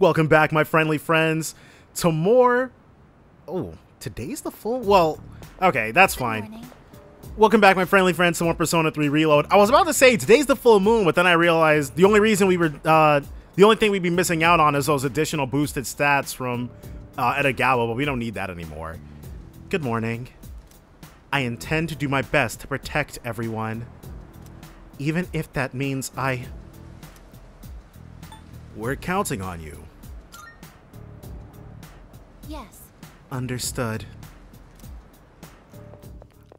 Welcome back, my friendly friends, to more... Oh, today's the full... Well, okay, that's fine. Welcome back, my friendly friends, to more Persona 3 Reload. I was about to say today's the full moon, but then I realized the only reason we were... the only thing we'd be missing out on is those additional boosted stats from Edagawa, but we don't need that anymore. Good morning. I intend to do my best to protect everyone. Even if that means We're counting on you. Yes. Understood.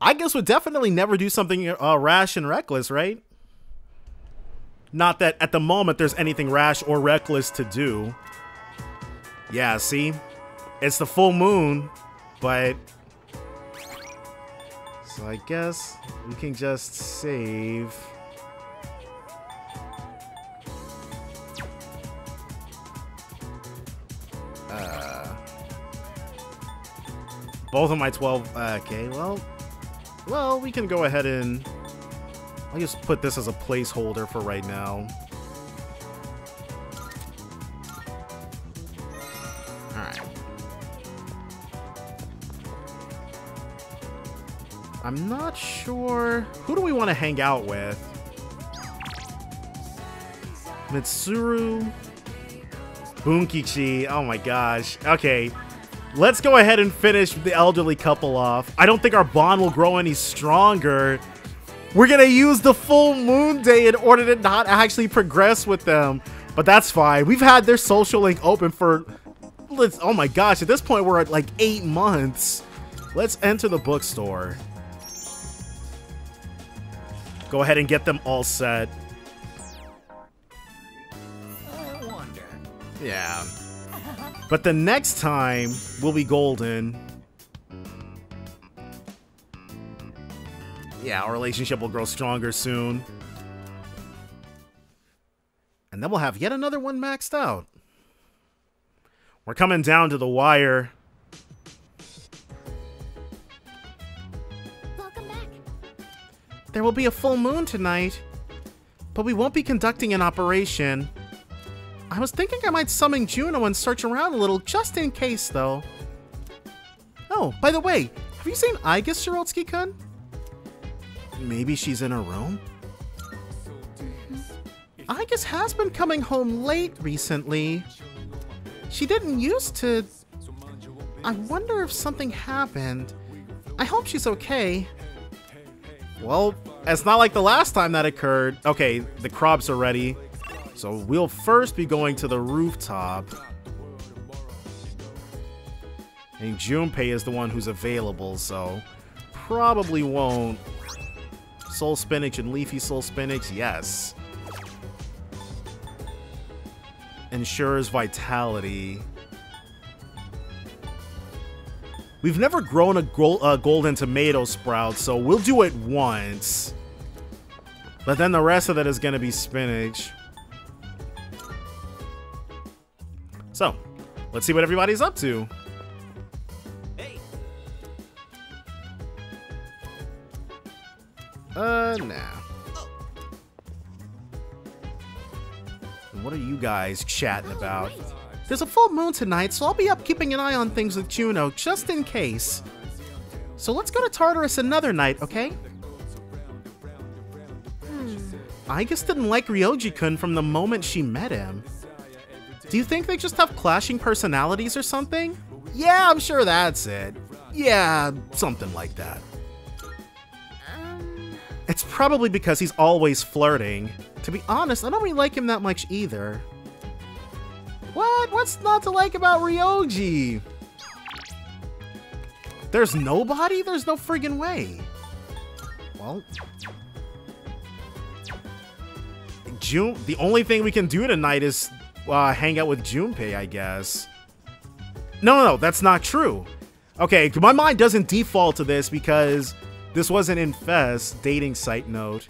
I guess we'll definitely never do something rash and reckless, right? Not that at the moment there's anything rash or reckless to do. Yeah, see? It's the full moon, but... So I guess we can just save... both of my 12... okay, well, we can go ahead and... I'll just put this as a placeholder for right now. Alright. I'm not sure... Who do we want to hang out with? Mitsuru... Bunkichi... Oh my gosh. Okay. Let's go ahead and finish the elderly couple off. I don't think our bond will grow any stronger. We're gonna use the full moon day in order to not actually progress with them. But that's fine. We've had their social link open for... Oh my gosh, at this point we're at like 8 months. Let's enter the bookstore. Go ahead and get them all set. Yeah. But the next time will be golden. Yeah, our relationship will grow stronger soon. And then we'll have yet another one maxed out. We're coming down to the wire. Welcome back. There will be a full moon tonight, but we won't be conducting an operation. I was thinking I might summon Juno and search around a little, just in case, though. Oh, by the way, have you seen Aigis, Shirotsky-kun? Maybe she's in her room? Aigis has been coming home late recently. She didn't used to... I wonder if something happened. I hope she's okay. Well, it's not like the last time that occurred. Okay, the crops are ready. So we'll first be going to the rooftop. And Junpei is the one who's available, so probably won't. Soul Spinach and Leafy Soul Spinach, yes. Ensures vitality. We've never grown a golden tomato sprout, so we'll do it once. But then the rest of it is going to be spinach. So, let's see what everybody's up to. Hey. Nah. What are you guys chatting about? Right. There's a full moon tonight, so I'll be up keeping an eye on things with Juno, just in case. So let's go to Tartarus another night, okay? I just didn't like Ryoji-kun from the moment she met him. Do you think they just have clashing personalities or something? Yeah, I'm sure that's it. Yeah, something like that. It's probably because he's always flirting. To be honest, I don't really like him that much either. What? What's not to like about Ryoji? There's nobody? There's no friggin' way. Well... the only thing we can do tonight is... hang out with Junpei, I guess. No, that's not true. Okay, my mind doesn't default to this because this wasn't in Fest. Dating site note.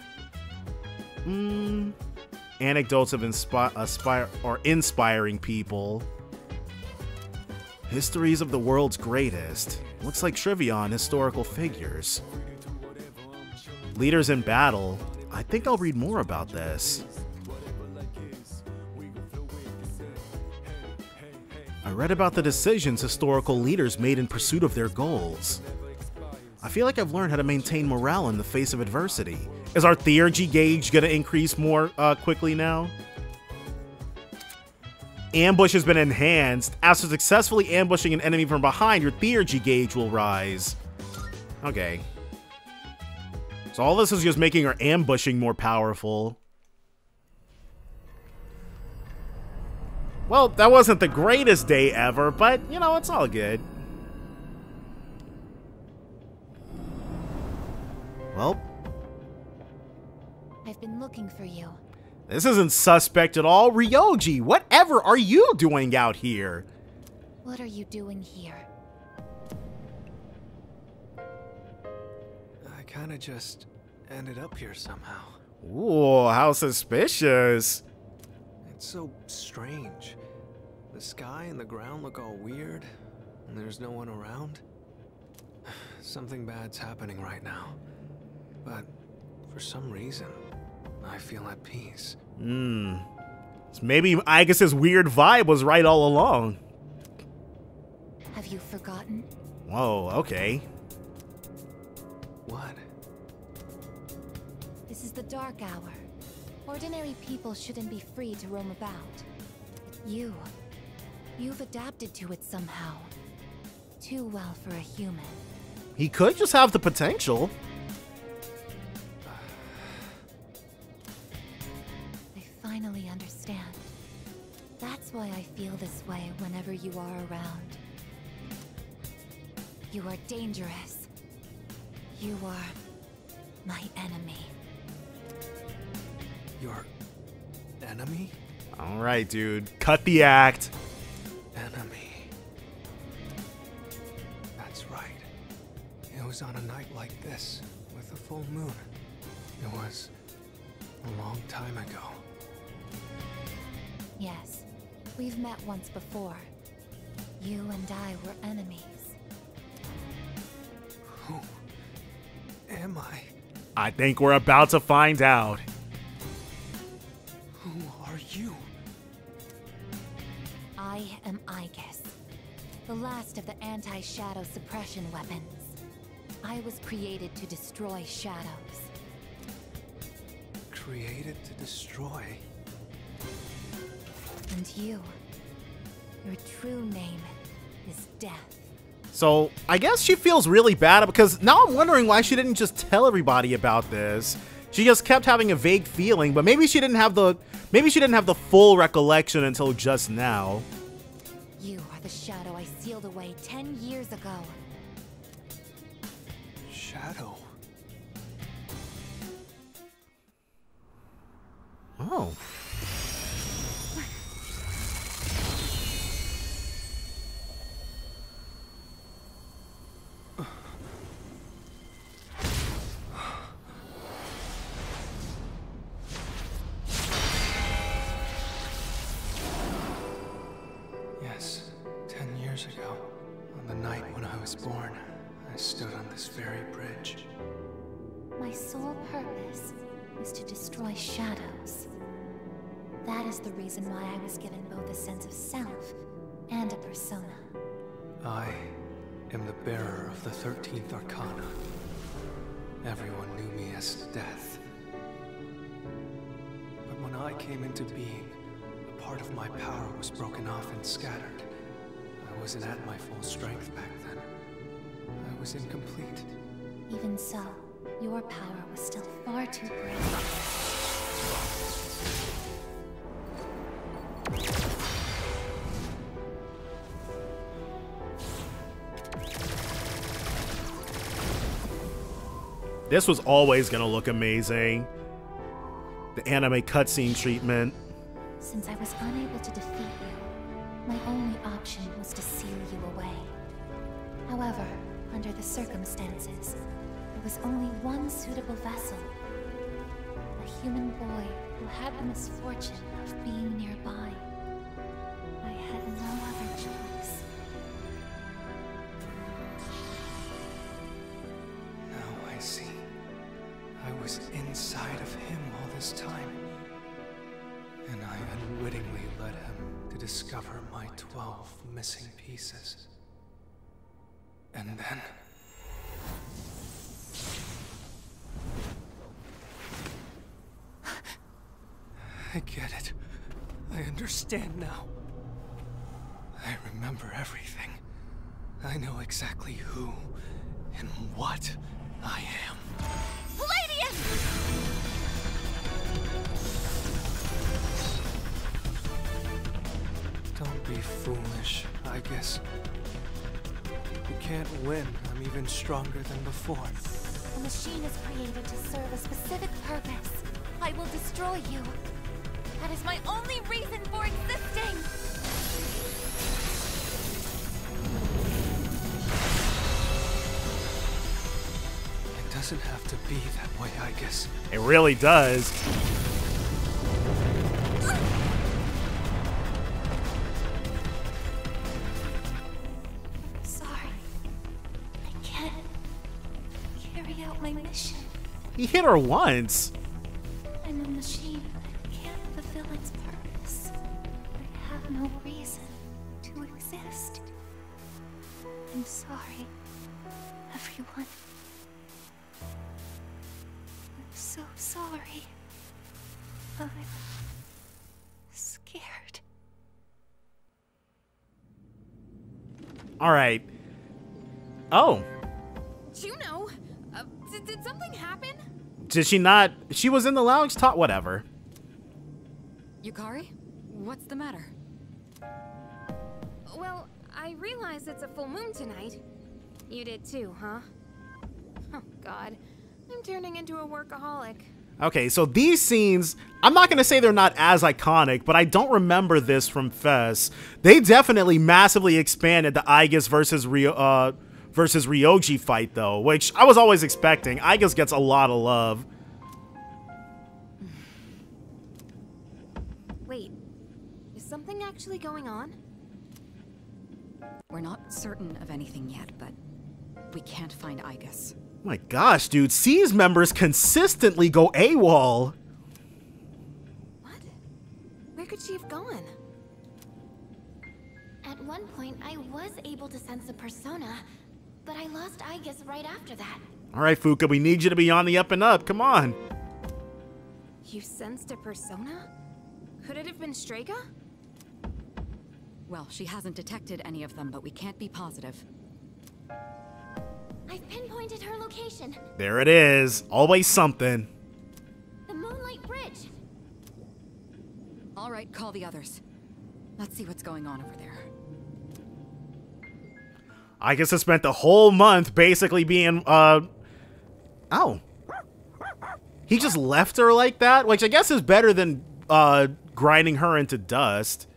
Anecdotes of inspiring people. Histories of the world's greatest. Looks like trivia on historical figures. Leaders in battle. I think I'll read more about this. I read about the decisions historical leaders made in pursuit of their goals. I feel like I've learned how to maintain morale in the face of adversity. Is our theurgy gauge gonna increase more quickly now? Ambush has been enhanced. After successfully ambushing an enemy from behind, your theurgy gauge will rise. Okay. So all this is just making our ambushing more powerful. Well, that wasn't the greatest day ever, but, you know, it's all good. Well, I've been looking for you. this isn't suspect at all. Ryoji, whatever are you doing out here? What are you doing here? I kinda just ended up here somehow. Ooh, how suspicious. It's so strange. The sky and the ground look all weird, and there's no one around. Something bad's happening right now. But for some reason, I feel at peace. So maybe Aigis' weird vibe was right all along. Have you forgotten? Whoa, okay. What? This is the dark hour. Ordinary people shouldn't be free to roam about. You've adapted to it somehow. Too well for a human. He could just have the potential. I finally understand. That's why I feel this way whenever you are around. You are dangerous. You are my enemy. Your enemy? Alright, dude. Cut the act. Enemy. That's right. It was on a night like this, with a full moon. It was a long time ago. Yes, we've met once before. You and I were enemies. Who am I? I think we're about to find out. Who are you? I am Aigis, the last of the Anti-Shadow Suppression Weapons. I was created to destroy shadows. Created to destroy? And your true name is Death. So, I guess she feels really bad because now I'm wondering why she didn't just tell everybody about this. She just kept having a vague feeling, but maybe she didn't have the full recollection until just now. You are the shadow I sealed away 10 years ago. Shadow? Oh. Yes, 10 years ago, on the night when I was born, I stood on this very bridge. My sole purpose is to destroy shadows. That is the reason why I was given both a sense of self and a persona. I am the bearer of the 13th Arcana. Everyone knew me as Death. But when I came into being, a part of my power was broken off and scattered. I wasn't at my full strength back then. I was incomplete. Even so, your power was still far too great. This was always gonna look amazing. The anime cutscene treatment. Since I was unable to defeat you, my only option was to seal you away. However, under the circumstances, there was only one suitable vessel. A human boy who had the misfortune of being nearby. I had no other choice. Now I see. I was inside of him all this time. And I unwittingly led him to discover my 12 missing pieces. And then... I get it. I understand now. I remember everything. I know exactly who and what I am. Palladium! Don't be foolish, I guess. You can't win. I'm even stronger than before. The machine is created to serve a specific purpose. I will destroy you. That is my only reason for existing! It doesn't have to be that way, I guess. It really does. Sorry. I can't carry out my mission. He hit her once. I'm a machine that can't fulfill its purpose. I have no reason to exist. I'm sorry, everyone. I'm so sorry. I'm scared. All right. Oh, Juno, did something happen? did she not? She was in the lounge. Whatever. Yukari, what's the matter? Well, I realize it's a full moon tonight. You did too, huh? Oh God, I'm turning into a workaholic. Okay, so these scenes, I'm not going to say they're not as iconic, but I don't remember this from Fez. They definitely massively expanded the Aigis versus Ryoji fight, though, which I was always expecting. Aigis gets a lot of love. Wait, is something actually going on? We're not certain of anything yet, but we can't find Aigis. My gosh, dude, C's members consistently go AWOL. What? Where could she have gone? At one point, I was able to sense a persona, but I lost Aigis right after that. All right, Fuka, we need you to be on the up and up. Come on. You sensed a persona? Could it have been Strega? Well, she hasn't detected any of them, but we can't be positive. I've pinpointed her location. There it is. Always something. The Moonlight Bridge. All right, call the others. Let's see what's going on over there. I guess I spent the whole month basically being, oh. He just left her like that? Which I guess is better than, grinding her into dust.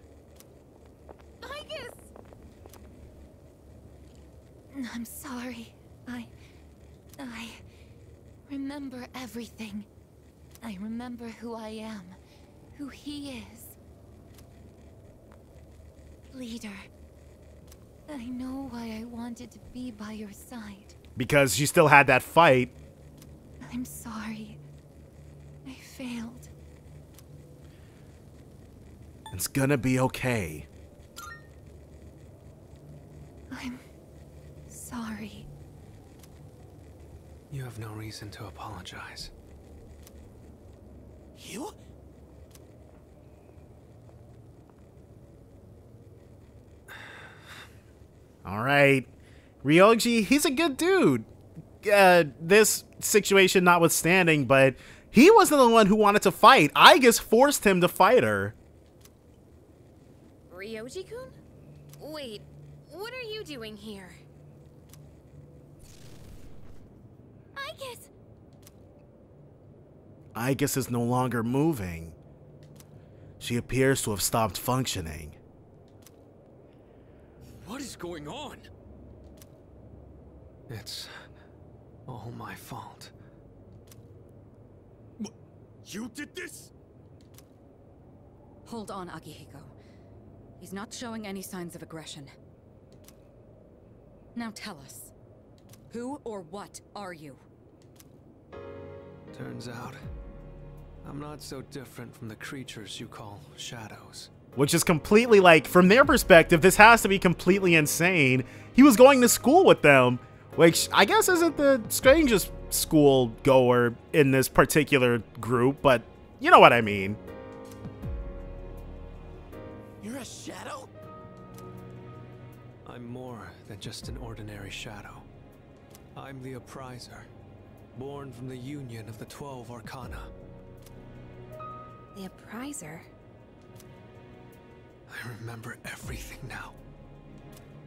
Aigis! I'm sorry. I remember everything. I remember who I am, who he is. Leader, I know why I wanted to be by your side. Because she still had that fight. I'm sorry. I failed. It's gonna be okay. I'm sorry. You have no reason to apologize. You? All right. Ryoji, he's a good dude. This situation notwithstanding, but he wasn't the one who wanted to fight. Aigis forced him to fight her. Ryoji-kun? Wait, what are you doing here? Aigis! Aigis is no longer moving. She appears to have stopped functioning. What is going on? It's all my fault. You did this? Hold on, Akihiko. He's not showing any signs of aggression. Now tell us, who or what are you? Turns out, I'm not so different from the creatures you call shadows. which is completely, like, from their perspective, this has to be completely insane. He was going to school with them, which I guess isn't the strangest school goer in this particular group, but you know what I mean. You're a shadow? I'm more than just an ordinary shadow. I'm the Appriser, born from the union of the 12 Arcana. The Appriser? I remember everything now.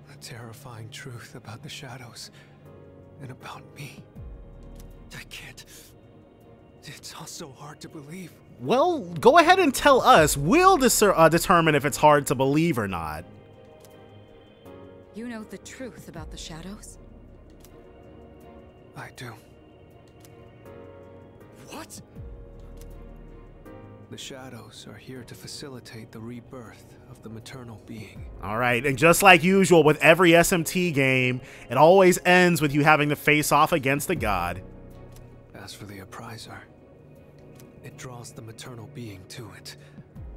The terrifying truth about the shadows and about me. I can't. It's all so hard to believe. Well, go ahead and tell us. We'll determine if it's hard to believe or not. You know the truth about the shadows? I do. What? The shadows are here to facilitate the rebirth of the maternal being. All right, and just like usual with every SMT game, it always ends with you having to face off against a god. As for the Appriser, it draws the maternal being to it,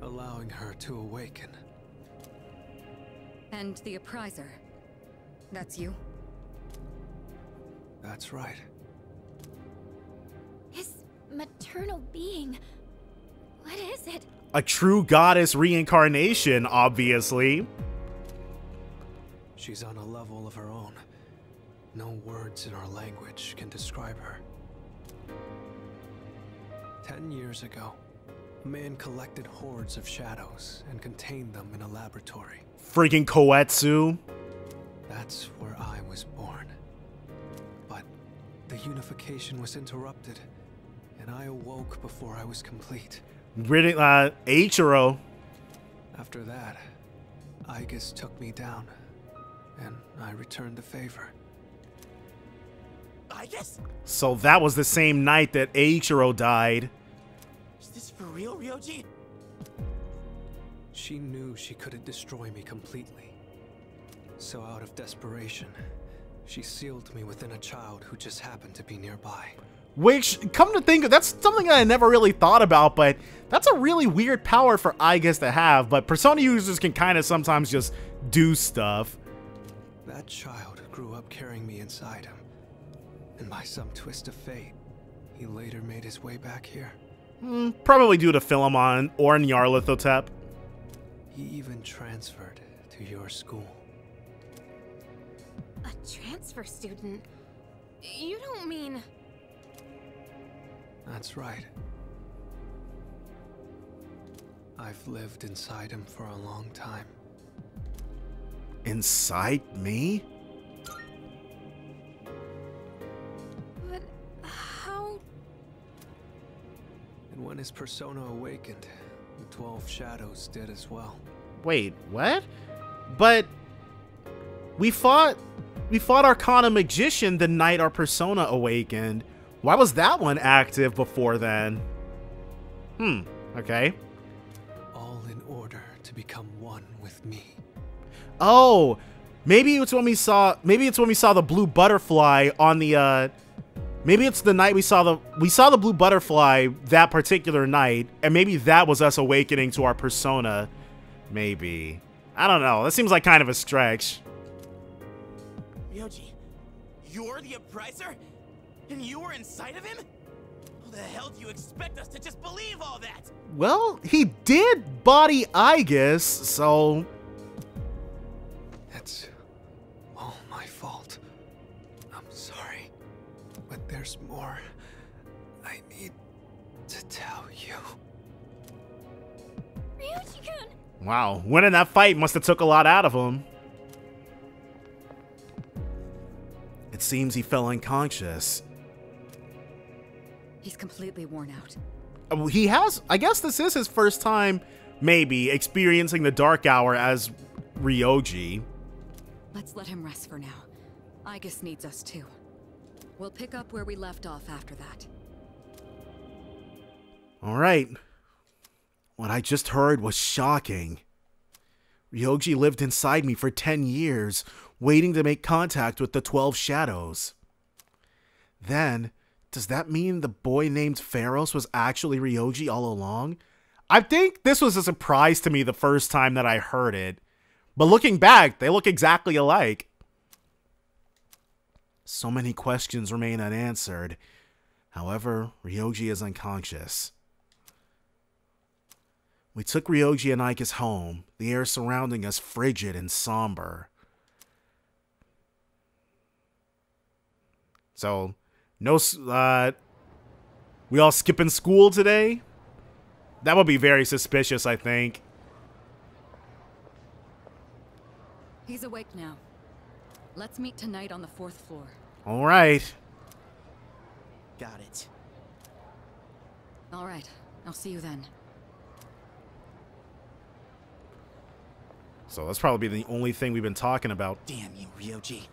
allowing her to awaken. And the Appriser, that's you? That's right. His maternal being. What is it? A true goddess reincarnation, obviously. She's on a level of her own. No words in our language can describe her. 10 years ago, a man collected hordes of shadows and contained them in a laboratory. Freaking Koetsu. That's where I was born. But the unification was interrupted, and I awoke before I was complete. Eiichiro. After that, Aigis took me down, and I returned the favor. I guess. So that was the same night that Eiichiro died. Is this for real, Ryoji? She knew she couldn't destroy me completely. So out of desperation, she sealed me within a child who just happened to be nearby. Which, come to think of, that's something that I never really thought about, but that's a really weird power for Aigis to have, but Persona users can kind of sometimes just do stuff. That child grew up carrying me inside him, and by some twist of fate, he later made his way back here. Probably due to Philemon or Nyarlathotep. He even transferred to your school. A transfer student? You don't mean... That's right. I've lived inside him for a long time. Inside me? But how... And when his persona awakened, the 12 shadows did as well. Wait, what? But we fought Arcana Magician the night our persona awakened. Why was that one active before then? Okay. All in order to become one with me. Oh, maybe it's when we saw the blue butterfly on the maybe it's the night we saw the blue butterfly that particular night, and maybe that was us awakening to our persona. Maybe. I don't know. That seems like kind of a stretch. Ryoji, you're the Appriser? And you were inside of him? How the hell do you expect us to just believe all that? Well, he did body Aigis, so... It's all my fault. I'm sorry. But there's more I need to tell you. Ryoji-kun! Wow, winning that fight must have took a lot out of him. It seems he fell unconscious. He's completely worn out. He has, I guess this is his first time, maybe, experiencing the Dark Hour as Ryoji. Let's let him rest for now. Aigis needs us too. We'll pick up where we left off after that. Alright. What I just heard was shocking. Ryoji lived inside me for 10 years, waiting to make contact with the 12 shadows. Then, does that mean the boy named Pharos was actually Ryoji all along? I think this was a surprise to me the first time that I heard it. But looking back, they look exactly alike. So many questions remain unanswered. However, Ryoji is unconscious. We took Ryoji and Ike's home, the air surrounding us frigid and somber. So, no, we all skipping school today? That would be very suspicious, I think. He's awake now. Let's meet tonight on the 4th floor. All right. Got it. All right. I'll see you then. So that's probably the only thing we've been talking about. Damn you, Ryoji.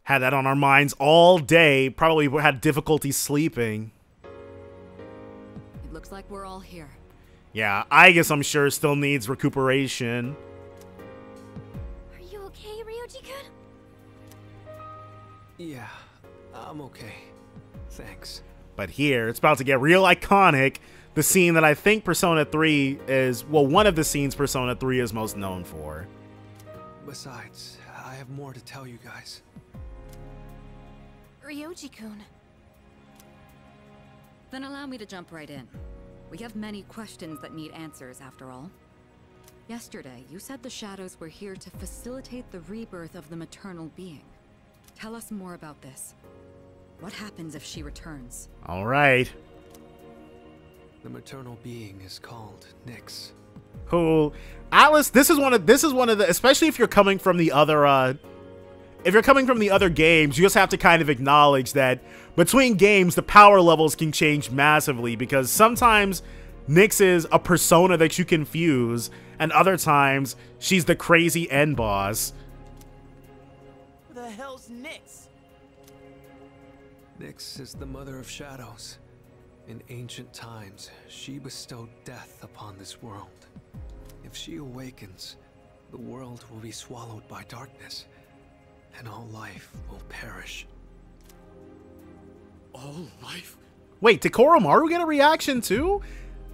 Had that on our minds all day. Probably had difficulty sleeping. It looks like we're all here. Yeah, I guess I'm sure still needs recuperation. Are you okay, Ryoji-kun? Yeah, I'm okay. Thanks. But here, it's about to get real iconic. The scene that I think Persona 3 is, well, one of the scenes Persona 3 is most known for. Besides, I have more to tell you guys. Ryoji-kun. Then allow me to jump right in. We have many questions that need answers, after all. Yesterday, you said the shadows were here to facilitate the rebirth of the maternal being. Tell us more about this. What happens if she returns? All right. The maternal being is called Nyx. Who, Alice? This is one of the, especially if you're coming from the other, if you're coming from the other games, you just have to kind of acknowledge that between games, the power levels can change massively because sometimes Nyx is a persona that you confuse, and other times she's the crazy end boss. Who the hell's Nyx? Nyx is the mother of shadows. In ancient times, she bestowed death upon this world. If she awakens, the world will be swallowed by darkness, and all life will perish. All life? Wait, did Koromaru get a reaction too?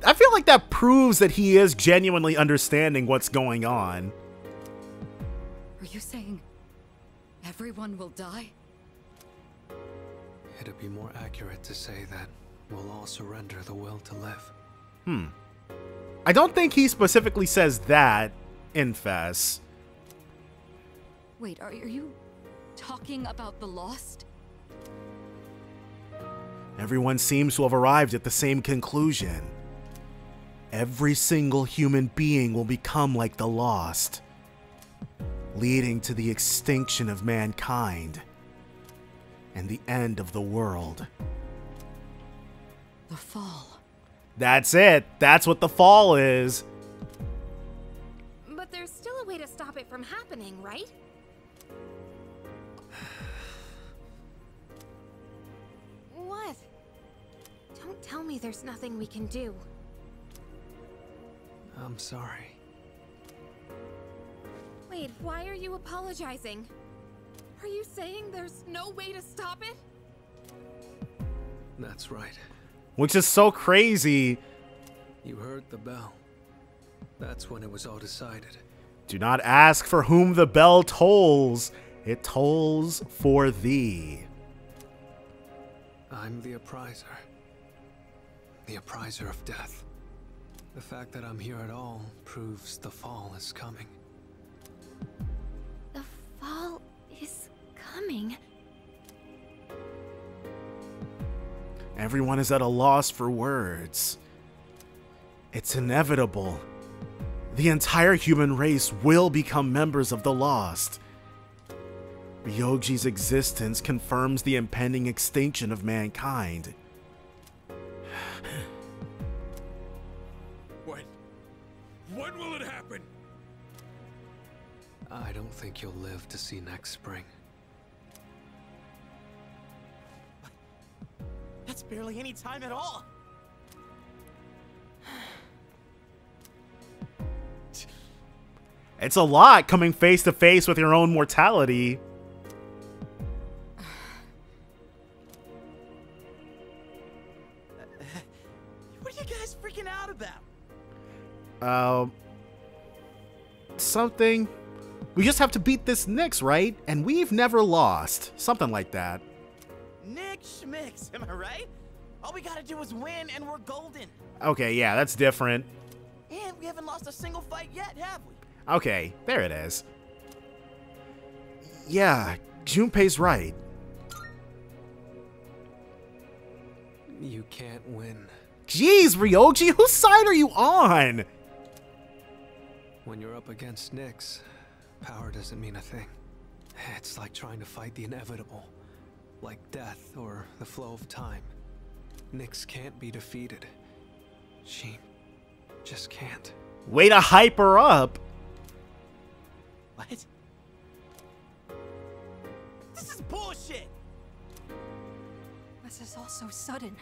I feel like that proves that he is genuinely understanding what's going on. Are you saying everyone will die? It'd be more accurate to say that we'll all surrender the will to live. I don't think he specifically says that in Fess. Wait, are you talking about the lost? Everyone seems to have arrived at the same conclusion. Every single human being will become like the lost, leading to the extinction of mankind and the end of the world. The fall. That's it. That's what the fall is. But there's still a way to stop it from happening, right? What? Don't tell me there's nothing we can do. I'm sorry. Wait, why are you apologizing? Are you saying there's no way to stop it? That's right. Which is so crazy. You heard the bell. That's when it was all decided. Do not ask for whom the bell tolls. It tolls for thee. I'm the Appriser. The Appriser of death. The fact that I'm here at all proves the fall is coming. The fall is coming. Everyone is at a loss for words. It's inevitable. The entire human race will become members of the Lost. Ryoji's existence confirms the impending extinction of mankind. When will it happen? I don't think you'll live to see next spring. That's barely any time at all. It's a lot coming face to face with your own mortality. are you guys freaking out about? Something. We just have to beat this Nyx, right? And we've never lost. Something like that. Nick Schmicks, am I right? All we gotta do is win and we're golden. Okay, yeah, that's different. And we haven't lost a single fight yet, have we? Okay, there it is. Yeah, Junpei's right. You can't win. Jeez, Ryoji, whose side are you on? When you're up against Nyx, power doesn't mean a thing. It's like trying to fight the inevitable, like death or the flow of time. Nyx can't be defeated. She just can't. Way to hype her up. What? This is bullshit! This is all so sudden.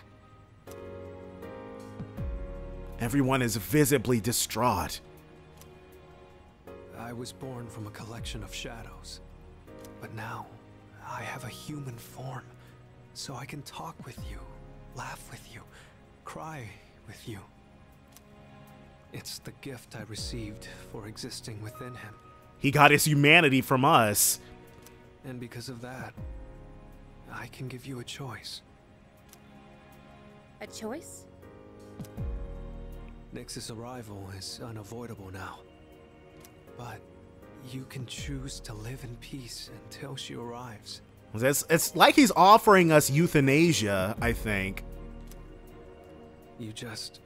Everyone is visibly distraught. I was born from a collection of shadows, but now I have a human form, so I can talk with you, laugh with you, cry with you. It's the gift I received for existing within him. He got his humanity from us. And because of that, I can give you a choice. A choice? Nyx's arrival is unavoidable now. But you can choose to live in peace until she arrives. It's like he's offering us euthanasia, I think. You just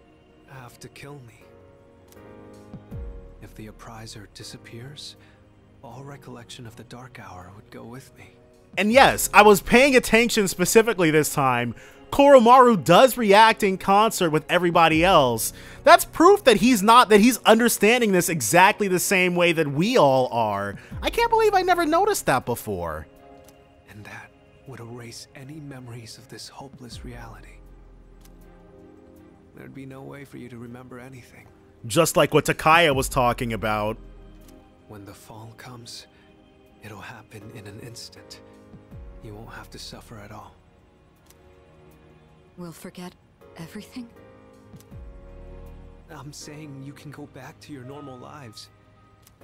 have to kill me. If the Appriser disappears, all recollection of the Dark Hour would go with me. And yes, I was paying attention specifically this time. Koromaru does react in concert with everybody else. That's proof that he's understanding this exactly the same way that we all are. I can't believe I never noticed that before. And that would erase any memories of this hopeless reality. There'd be no way for you to remember anything. Just like what Takaya was talking about. When the fall comes, it'll happen in an instant. You won't have to suffer at all. We'll forget everything? I'm saying you can go back to your normal lives.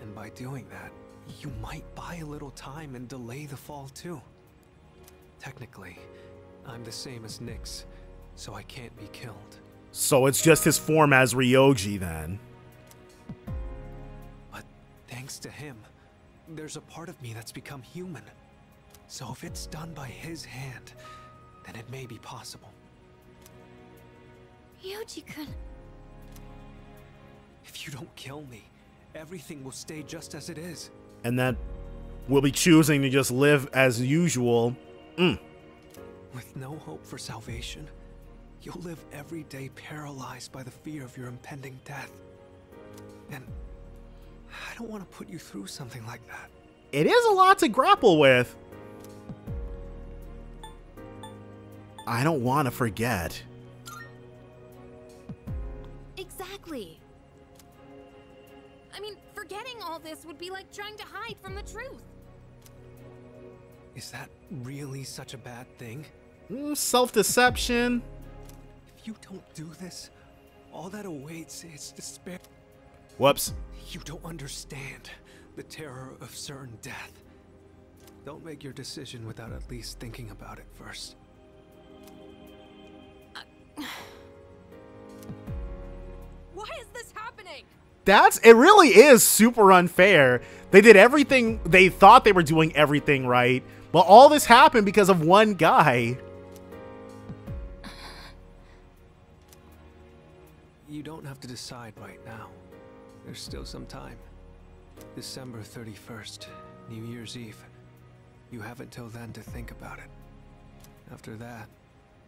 And by doing that, you might buy a little time and delay the fall too. Technically, I'm the same as Nyx, so I can't be killed. So it's just his form as Ryoji then. But thanks to him, there's a part of me that's become human. So if it's done by his hand, then it may be possible. Yoji-kun. If you don't kill me, everything will stay just as it is. And that we'll be choosing to just live as usual. With no hope for salvation, you'll live every day paralyzed by the fear of your impending death. And I don't want to put you through something like that. It is a lot to grapple with. I don't want to forget. Exactly. I mean, forgetting all this would be like trying to hide from the truth. Is that really such a bad thing? Self-deception. If you don't do this, all that awaits is despair. Whoops. You don't understand the terror of certain death. Don't make your decision without at least thinking about it first. Why is this happening? It really is super unfair. They did everything, they thought they were doing everything right, but all this happened because of one guy. You don't have to decide right now. There's still some time. December 31st, New Year's Eve. You have until then to think about it. After that,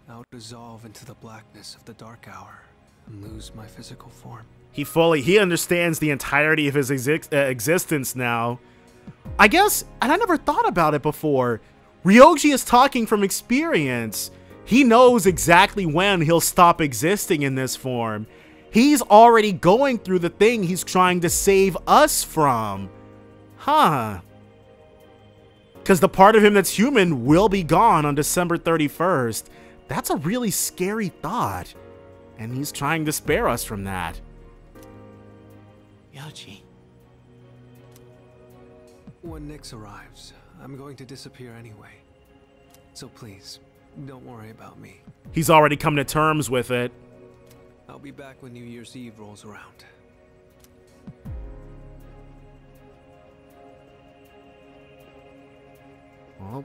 I'll dissolve into the blackness of the Dark Hour and lose my physical form. He understands the entirety of his existence now. I guess, and I never thought about it before, Ryoji is talking from experience. He knows exactly when he'll stop existing in this form. He's already going through the thing he's trying to save us from. Huh. Because the part of him that's human will be gone on December 31st. That's a really scary thought. And he's trying to spare us from that. Ryoji. When Nyx arrives, I'm going to disappear anyway. So please, don't worry about me. He's already come to terms with it. I'll be back when New Year's Eve rolls around. Well,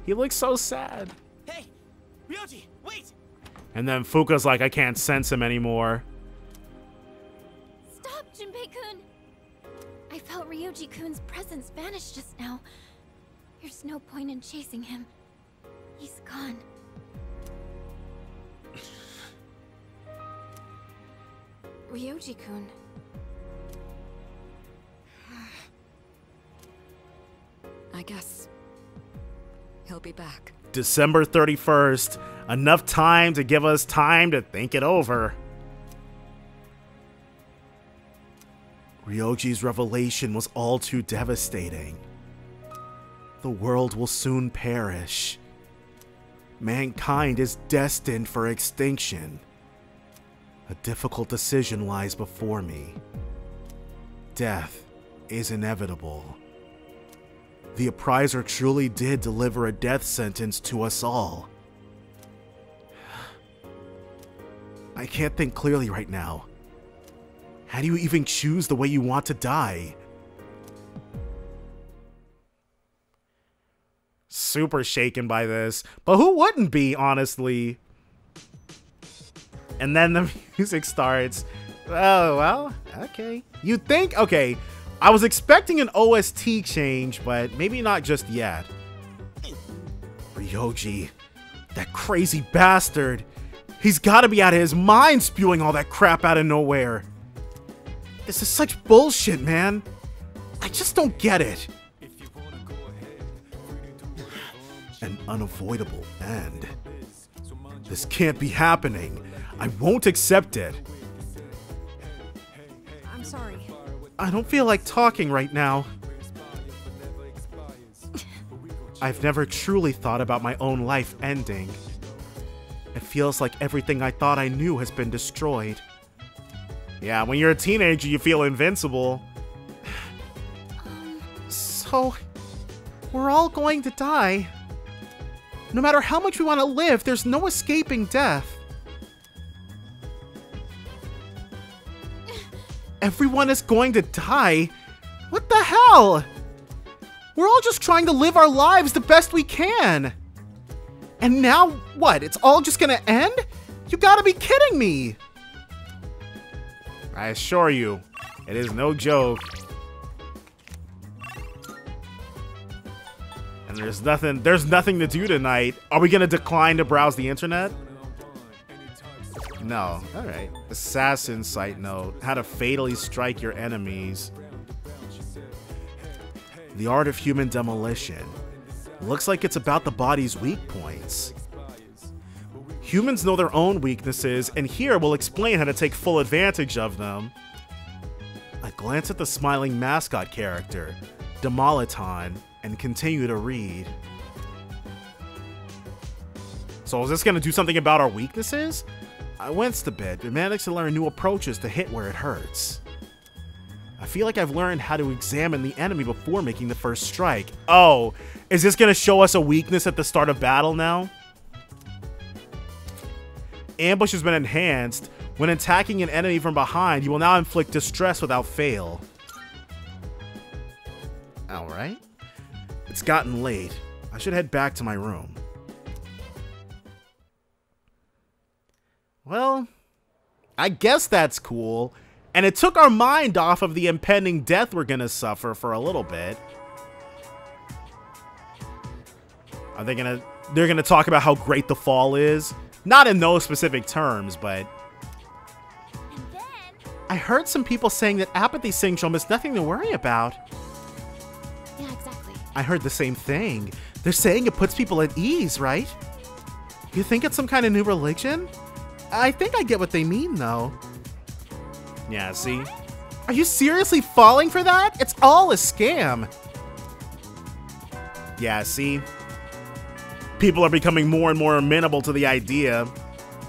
he looks so sad. Hey, Ryoji, wait! And then Fuka's like, I can't sense him anymore. Stop, Junpei-kun! I felt Ryoji-kun's presence vanish just now. There's no point in chasing him. He's gone. Ryoji-kun. I guess he'll be back. December 31st. Enough time to give us time to think it over. Ryoji's revelation was all too devastating. The world will soon perish. Mankind is destined for extinction. A difficult decision lies before me. Death is inevitable. The Appriser truly did deliver a death sentence to us all. I can't think clearly right now. How do you even choose the way you want to die? Super shaken by this, but who wouldn't be, honestly? And then the music starts. Oh, well, okay. You'd think, okay, I was expecting an OST change, but maybe not just yet. Ryoji, that crazy bastard. He's gotta be out of his mind spewing all that crap out of nowhere. This is such bullshit, man. I just don't get it. An unavoidable end. This can't be happening. I won't accept it. I'm sorry. I don't feel like talking right now. I've never truly thought about my own life ending. It feels like everything I thought I knew has been destroyed. Yeah, when you're a teenager, you feel invincible. So, we're all going to die. No matter how much we want to live, there's no escaping death. Everyone is going to die? What the hell? We're all just trying to live our lives the best we can. And now, what? It's all just gonna end? You gotta be kidding me! I assure you, it is no joke. And there's nothing to do tonight. Are we gonna decline to browse the internet? No. Alright. Assassin site note. How to fatally strike your enemies. The art of human demolition. Looks like it's about the body's weak points. Humans know their own weaknesses, and here we'll explain how to take full advantage of them. I glance at the smiling mascot character, Demoliton, and continue to read. So is this going to do something about our weaknesses? I winced a bit, but managed to learn new approaches to hit where it hurts. I feel like I've learned how to examine the enemy before making the first strike. Oh, is this going to show us a weakness at the start of battle now? Ambush has been enhanced. When attacking an enemy from behind, you will now inflict distress without fail. Alright. It's gotten late. I should head back to my room. Well, I guess that's cool. And it took our mind off of the impending death we're gonna suffer for a little bit. Are they gonna... They're gonna talk about how great the fall is? Not in those specific terms, but... I heard some people saying that apathy syndrome is nothing to worry about. Yeah, exactly. I heard the same thing. They're saying it puts people at ease, right? You think it's some kind of new religion? I think I get what they mean, though. Yeah, see? Are you seriously falling for that? It's all a scam. Yeah, see? People are becoming more and more amenable to the idea.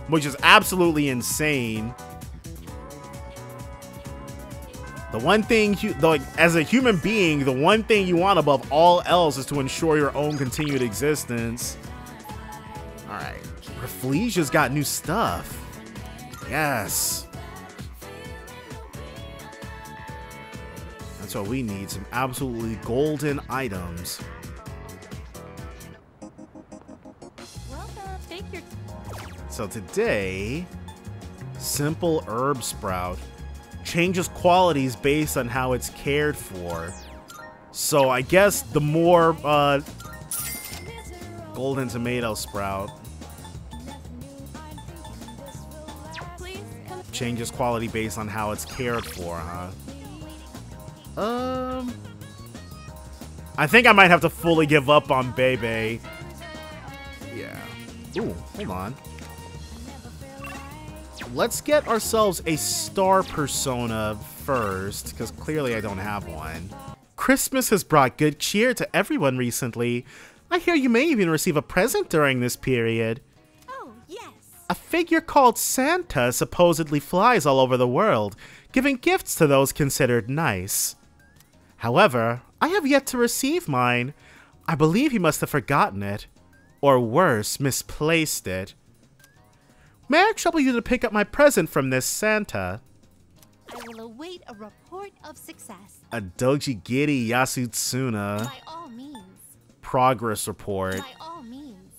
which is absolutely insane. The one thing, like, as a human being, the one thing you want above all else is to ensure your own continued existence. Alright. Rafflesia's got new stuff. Yes. That's what we need. Some absolutely golden items. So today, simple herb sprout. Changes qualities based on how it's cared for. So I guess the more golden tomato sprout changes quality based on how it's cared for, huh? I think I might have to fully give up on Bebe. Yeah. Ooh, hold on. Let's get ourselves a star persona first, because clearly I don't have one. Christmas has brought good cheer to everyone recently. I hear you may even receive a present during this period. Oh, yes. A figure called Santa supposedly flies all over the world, giving gifts to those considered nice. However, I have yet to receive mine. I believe he must have forgotten it. Or worse, misplaced it. May I trouble you to pick up my present from this Santa? I will await a report of success. A Doji Giri Yasutsuna. By all means. Progress report. By all means.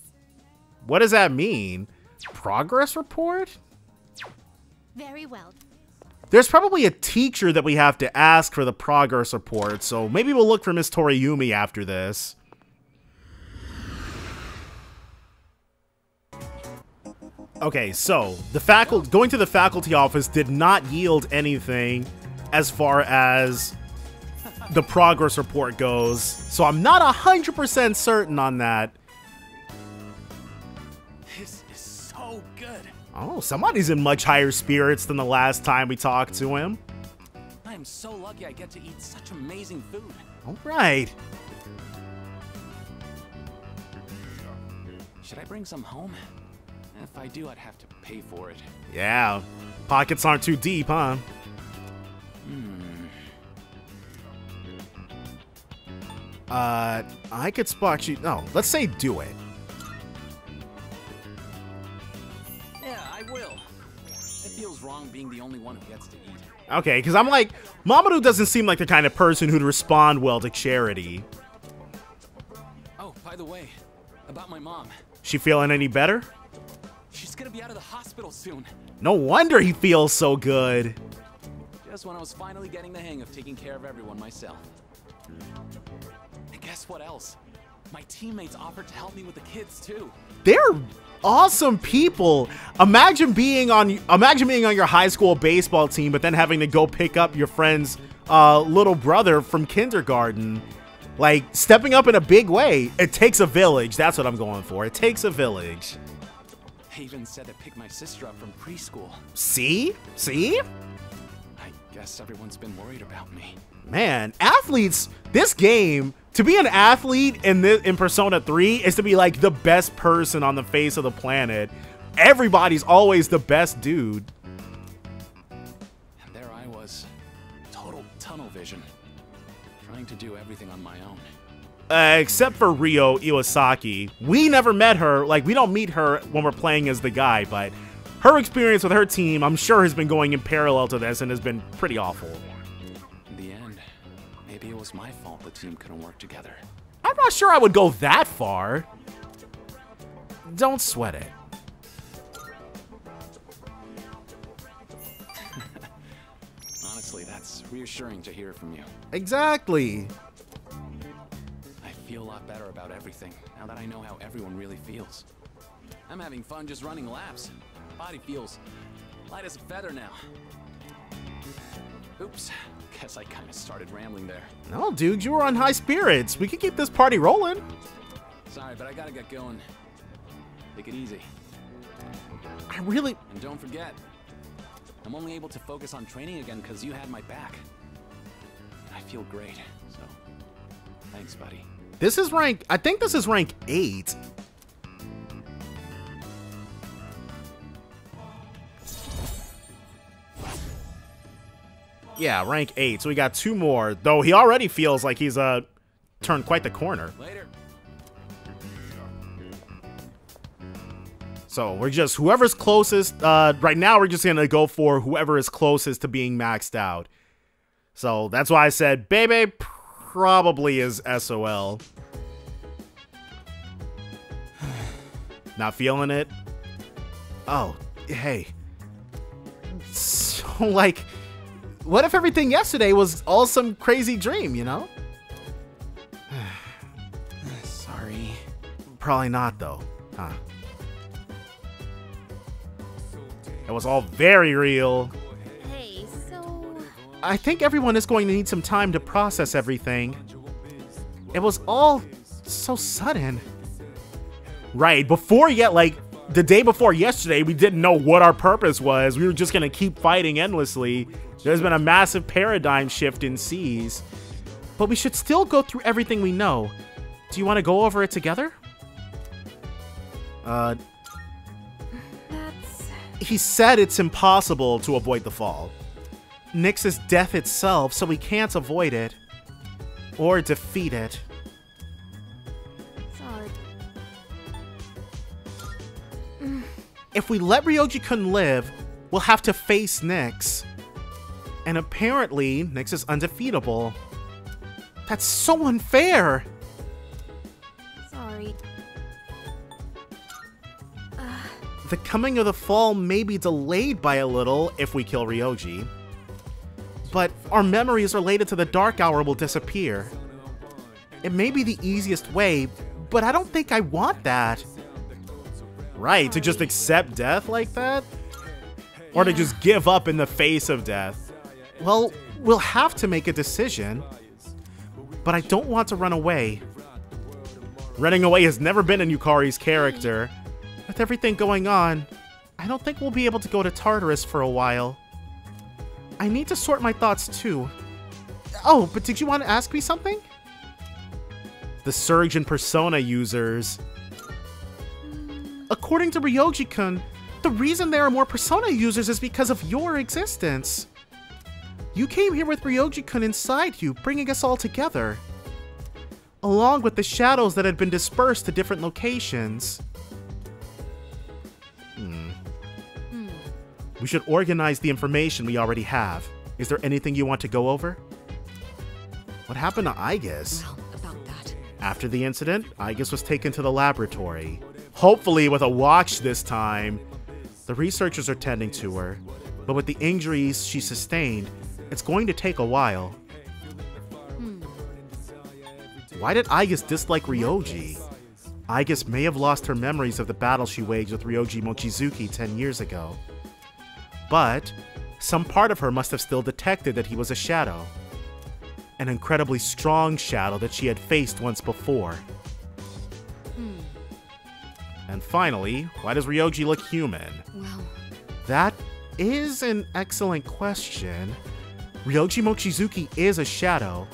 What does that mean? Progress report? Very well. There's probably a teacher that we have to ask for the progress report, so maybe we'll look for Miss Toriyumi after this. Okay, so the going to the faculty office did not yield anything as far as the progress report goes, so I'm not 100% certain on that. This is so good. Oh, somebody's in much higher spirits than the last time we talked to him. I am so lucky I get to eat such amazing food. All right. Should I bring some home? If I do, I'd have to pay for it. Yeah, pockets aren't too deep, huh? I could spot you. No, let's say do it. Yeah, I will. It feels wrong being the only one who gets to eat. Okay, because I'm like, Mamoru doesn't seem like the kind of person who'd respond well to charity. Oh, by the way, about my mom. She feeling any better? She's gonna be out of the hospital soon. No wonder he feels so good. Just when I was finally getting the hang of taking care of everyone myself. And guess what else? My teammates offered to help me with the kids too. They're awesome people. Imagine being on your high school baseball team, but then having to go pick up your friend's little brother from kindergarten. Like, stepping up in a big way. It takes a village. That's what I'm going for. It takes a village. They even said to pick my sister up from preschool. See? See? I guess everyone's been worried about me. Man, athletes, this game, to be an athlete in Persona 3 is to be like the best person on the face of the planet. Everybody's always the best dude. And there I was, total tunnel vision, trying to do everything on my own. Except for Ryo Iwasaki. We never met her. Like, we don't meet her when we're playing as the guy, but her experience with her team, I'm sure, has been going in parallel to this and has been pretty awful. In the end, maybe it was my fault the team couldn't work together. I'm not sure I would go that far. Don't sweat it. Honestly, that's reassuring to hear from you. Exactly. I feel a lot better about everything now that I know how everyone really feels. I'm having fun just running laps. Body feels light as a feather now. Oops, guess I kind of started rambling there. No, dude, you were on high spirits. We could keep this party rolling. Sorry, but I gotta get going. Take it easy. I really... And don't forget, I'm only able to focus on training again because you had my back. I feel great, so thanks, buddy. This is rank... I think this is rank 8. Yeah, rank 8. So we got 2 more. Though he already feels like he's turned quite the corner. Later. So we're just whoever's closest. Right now we're just gonna go for whoever is closest to being maxed out. So that's why I said Bebe probably is SOL. Not feeling it? Oh, hey. So, like, what if everything yesterday was all some crazy dream, you know? Sorry. Probably not, though, huh? It was all very real. Hey, so... I think everyone is going to need some time to process everything. It was all so sudden. Right, before yet, like, the day before yesterday, we didn't know what our purpose was. We were just gonna keep fighting endlessly. There's been a massive paradigm shift in C's. But we should still go through everything we know. Do you want to go over it together? He said it's impossible to avoid the fall. Nyx is death itself, so we can't avoid it. Or defeat it. Sorry. If we let Ryoji-kun live, we'll have to face Nyx. And apparently, Nyx is undefeatable. That's so unfair! Sorry. The coming of the fall may be delayed by a little if we kill Ryoji. But our memories related to the Dark Hour will disappear. It may be the easiest way, but I don't think I want that. Right, to just accept death like that? Or to just give up in the face of death? Well, we'll have to make a decision. But I don't want to run away. Running away has never been in Yukari's character. With everything going on, I don't think we'll be able to go to Tartarus for a while. I need to sort my thoughts too. Oh, but did you want to ask me something? The surge in Persona users. According to Ryoji-kun, the reason there are more Persona users is because of your existence. You came here with Ryoji-kun inside you, bringing us all together. Along with the shadows that had been dispersed to different locations. We should organize the information we already have. Is there anything you want to go over? What happened to Aigis? Well, about that. After the incident, Aigis was taken to the laboratory. Hopefully with a watch this time. The researchers are tending to her, but with the injuries she sustained, it's going to take a while. Why did Aigis dislike Ryoji? Aigis may have lost her memories of the battle she waged with Ryoji Mochizuki 10 years ago. But some part of her must have still detected that he was a shadow. An incredibly strong shadow that she had faced once before. And finally, why does Ryoji look human? Well, that is an excellent question. Ryoji Mochizuki is a shadow.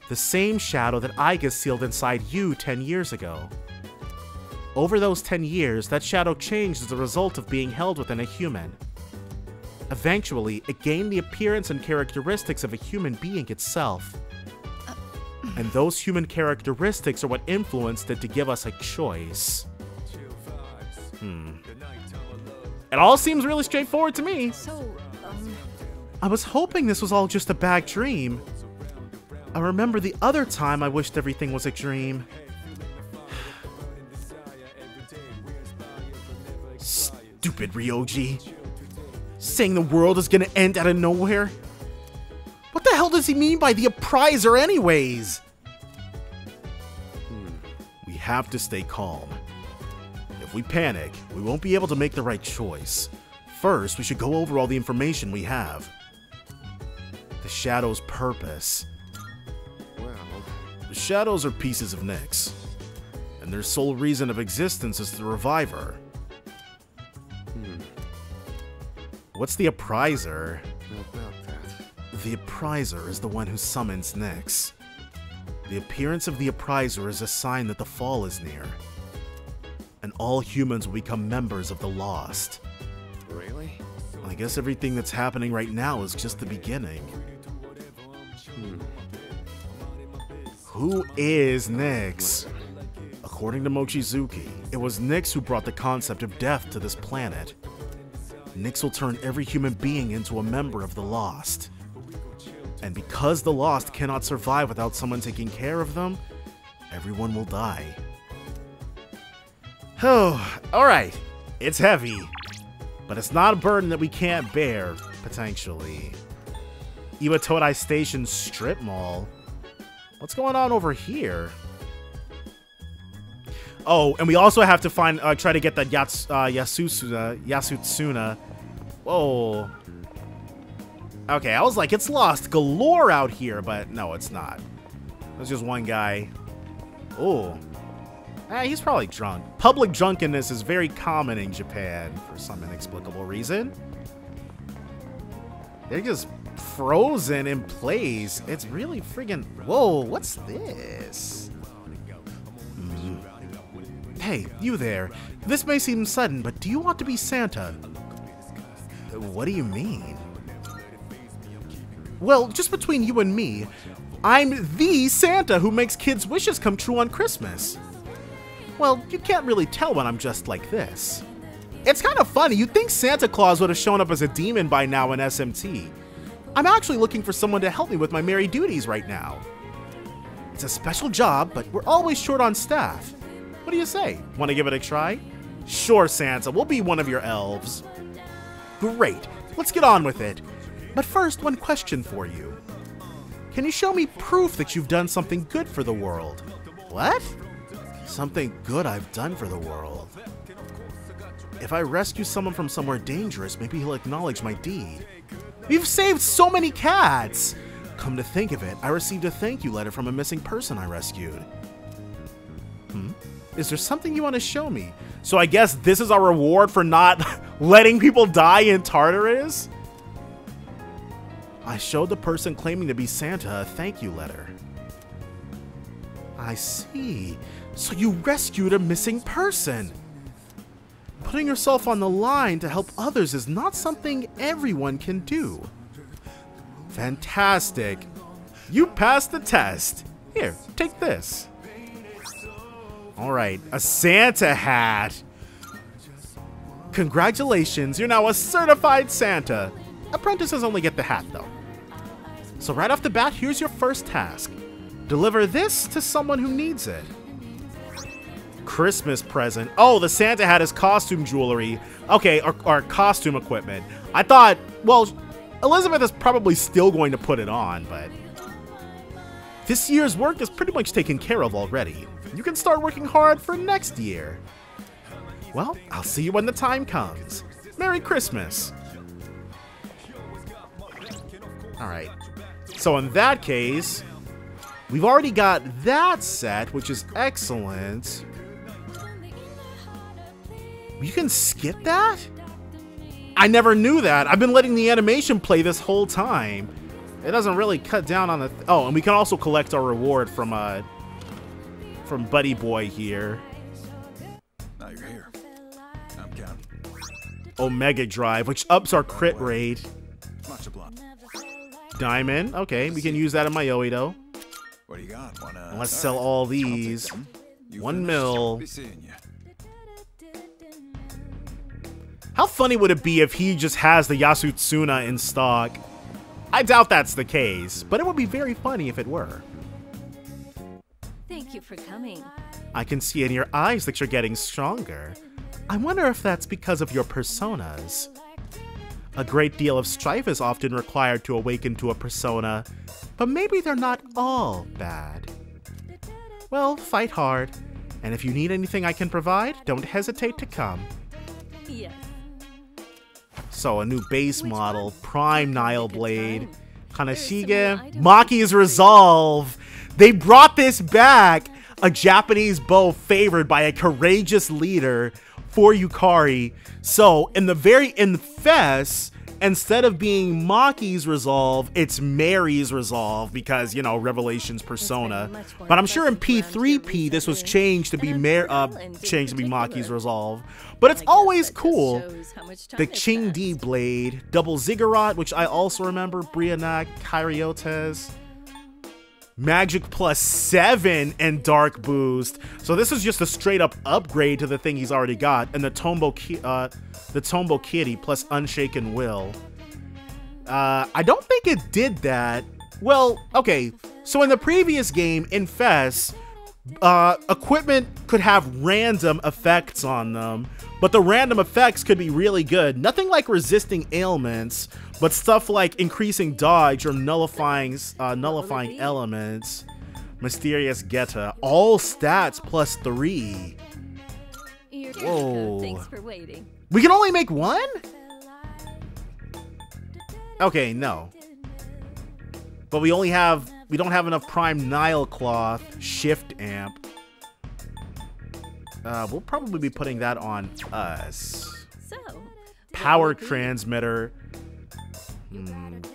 The same shadow that Aigis sealed inside you 10 years ago. Over those 10 years, that shadow changed as a result of being held within a human. Eventually, it gained the appearance and characteristics of a human being itself. And those human characteristics are what influenced it to give us a choice. It all seems really straightforward to me. So, I was hoping this was all just a bad dream. I remember the other time I wished everything was a dream. Stupid Ryoji. Saying the world is gonna end out of nowhere? What the hell does he mean by the Appriser anyways? We have to stay calm. If we panic, we won't be able to make the right choice. First, we should go over all the information we have. The Shadow's purpose. Well, The Shadows are pieces of Nyx, and their sole reason of existence is to revive her. What's the Appriser? about that. The Appriser is the one who summons Nyx. The appearance of the Appriser is a sign that the fall is near, and all humans will become members of the Lost. Really? I guess everything that's happening right now is just the beginning. Who is Nyx? According to Mochizuki, it was Nyx who brought the concept of death to this planet. Nyx will turn every human being into a member of the Lost. And because the Lost cannot survive without someone taking care of them, everyone will die. Oh, alright. It's heavy. But it's not a burden that we can't bear, potentially. Iwatodai Station Strip Mall. What's going on over here? Oh, and we also have to find, try to get that Yasutsuna. Whoa. Okay, I was like, it's lost galore out here, but no, it's not. There's just one guy. Oh. He's probably drunk. Public drunkenness is very common in Japan for some inexplicable reason. They're just frozen in place. It's really friggin'... Whoa, what's this? Hey, you there. This may seem sudden, but do you want to be Santa? What do you mean? Well, just between you and me, I'm the Santa who makes kids' wishes come true on Christmas. Well, you can't really tell when I'm just like this. It's kind of funny. You'd think Santa Claus would have shown up as a demon by now in SMT. I'm actually looking for someone to help me with my merry duties right now. It's a special job, but we're always short on staff. What do you say? Want to give it a try? Sure, Santa. We'll be one of your elves. Great. Let's get on with it. But first, one question for you. Can you show me proof that you've done something good for the world? What? Something good I've done for the world. If I rescue someone from somewhere dangerous, maybe he'll acknowledge my deed. We've saved so many cats! Come to think of it, I received a thank you letter from a missing person I rescued. Is there something you want to show me? So I guess this is our reward for not letting people die in Tartarus? I showed the person claiming to be Santa a thank you letter. I see. So you rescued a missing person. Putting yourself on the line to help others is not something everyone can do. Fantastic. You passed the test. Here, take this. Alright, a Santa hat. Congratulations, you're now a certified Santa. Apprentices only get the hat, though. So right off the bat, here's your first task. Deliver this to someone who needs it. Christmas present. Oh, the Santa hat is costume jewelry. Okay, or costume equipment. I thought, well, Elizabeth is probably still going to put it on, but... This year's work is pretty much taken care of already. You can start working hard for next year. Well, I'll see you when the time comes. Merry Christmas. Alright. So in that case, we've already got that set, which is excellent. You can skip that? I never knew that. I've been letting the animation play this whole time. It doesn't really cut down on the... Oh, and we can also collect our reward from Buddy Boy here. Now you're here. I'm counting. Omega Drive, which ups our crit rate. Much obliged. Diamond. Okay, we can use that in my Yoido. What do you got? Let's sell all these. 1 mil. Be seeing you. How funny would it be if he just has the Yasutsuna in stock? I doubt that's the case, but it would be very funny if it were. Thank you for coming. I can see in your eyes that you're getting stronger. I wonder if that's because of your personas. A great deal of strife is often required to awaken to a persona, but maybe they're not all bad. Well, fight hard, and if you need anything I can provide, don't hesitate to come. Yes. So a new base model, Prime Nile Blade, Kanashige, Maki's Resolve. They brought this back, a Japanese bow favored by a courageous leader for Yukari. So in Fes, instead of being Maki's resolve, it's Mary's resolve because, you know, Revelation's persona. But I'm sure in P3P this was changed to be Maki's resolve. But it's always cool. The Ching-Di Blade, Double Ziggurat, which I also remember, Brianak, Kyriotes. Magic plus 7 and Dark Boost. So this is just a straight up upgrade to the thing he's already got. And the Tombow Kitty plus Unshaken Will. I don't think it did that. Well, okay. So in the previous game, in Fess, equipment could have random effects on them. But the random effects could be really good. Nothing like resisting ailments, but stuff like increasing dodge or nullifying elements. Mysterious Geta. All stats plus 3. Whoa. Thanks for waiting. We can only make one? Okay, no. But we don't have enough Prime Nile Cloth Shift Amp. We'll probably be putting that on us. So, Power Transmitter.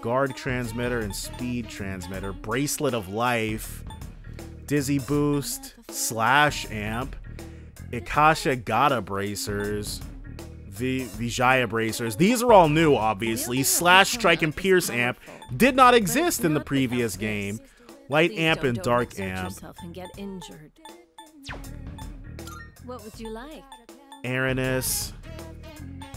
Guard Transmitter and Speed Transmitter. Bracelet of Life. Dizzy Boost. Slash Amp. Akasha Gata Bracers. Vijaya Bracers. These are all new, obviously. Slash Strike and Pierce Amp did not exist in the previous game. Light Amp and Dark Amp. And get injured. What would you like? Aranis.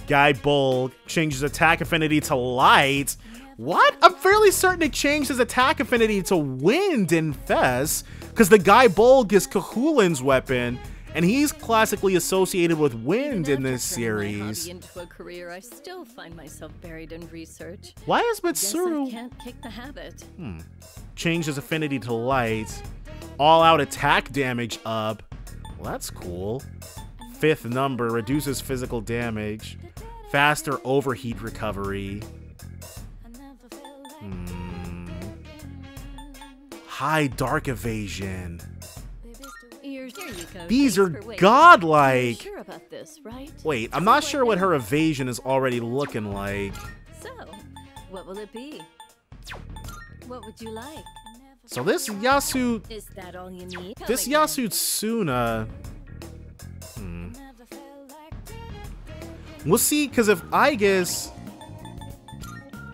Guy Bulg changes attack affinity to light. What? I'm fairly certain it changed his attack affinity to wind in Fez, because the Guy Bulg is Cahulin's weapon, and he's classically associated with wind in this series. Into a career, I still find myself buried in research. Why is Guess I Mitsuru can't kick the habit. changed his affinity to light? All out attack damage up. Well, that's cool. 5th number reduces physical damage. Faster overheat recovery. High dark evasion. Here you go. These Thanks are for waiting. godlike. You're sure about this, right? Wait, I'm not sure what her evasion is already looking like. So, what will it be? What would you like? So this Yasu, Is that all you need? this Come again. Yasutsuna. We'll see, because if Aegis,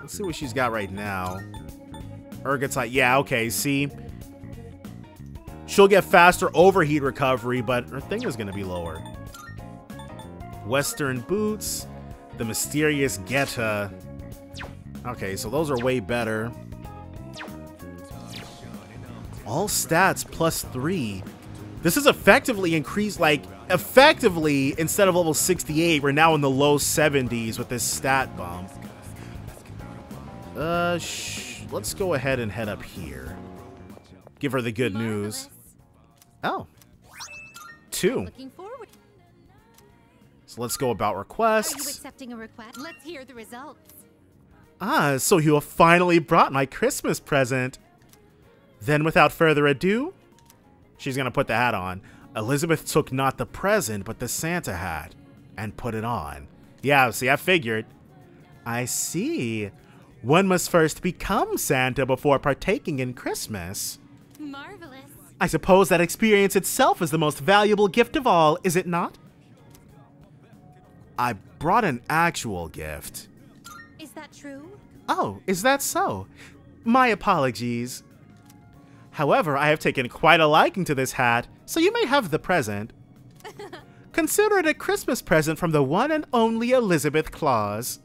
let's see what she's got right now. Urgatite, yeah, okay, see. She'll get faster overheat recovery, but her thing is going to be lower. Western Boots, the Mysterious Geta. Okay, so those are way better. All stats plus 3. This is effectively increased, like, effectively, instead of level 68, we're now in the low 70s with this stat bump. Let's go ahead and head up here. Give her the good news. Oh. 2. Looking forward. So let's go about Are you requests. accepting a request? Let's hear the results. Ah, so you have finally brought my Christmas present. Then without further ado, she's gonna put the hat on. Elizabeth took not the present, but the Santa hat, and put it on. Yeah, see, I figured. I see. One must first become Santa before partaking in Christmas. Marvelous. I suppose that experience itself is the most valuable gift of all, is it not? I brought an actual gift. Is that true? Oh, is that so? My apologies. However, I have taken quite a liking to this hat, so you may have the present. Consider it a Christmas present from the one and only Elizabeth Claus.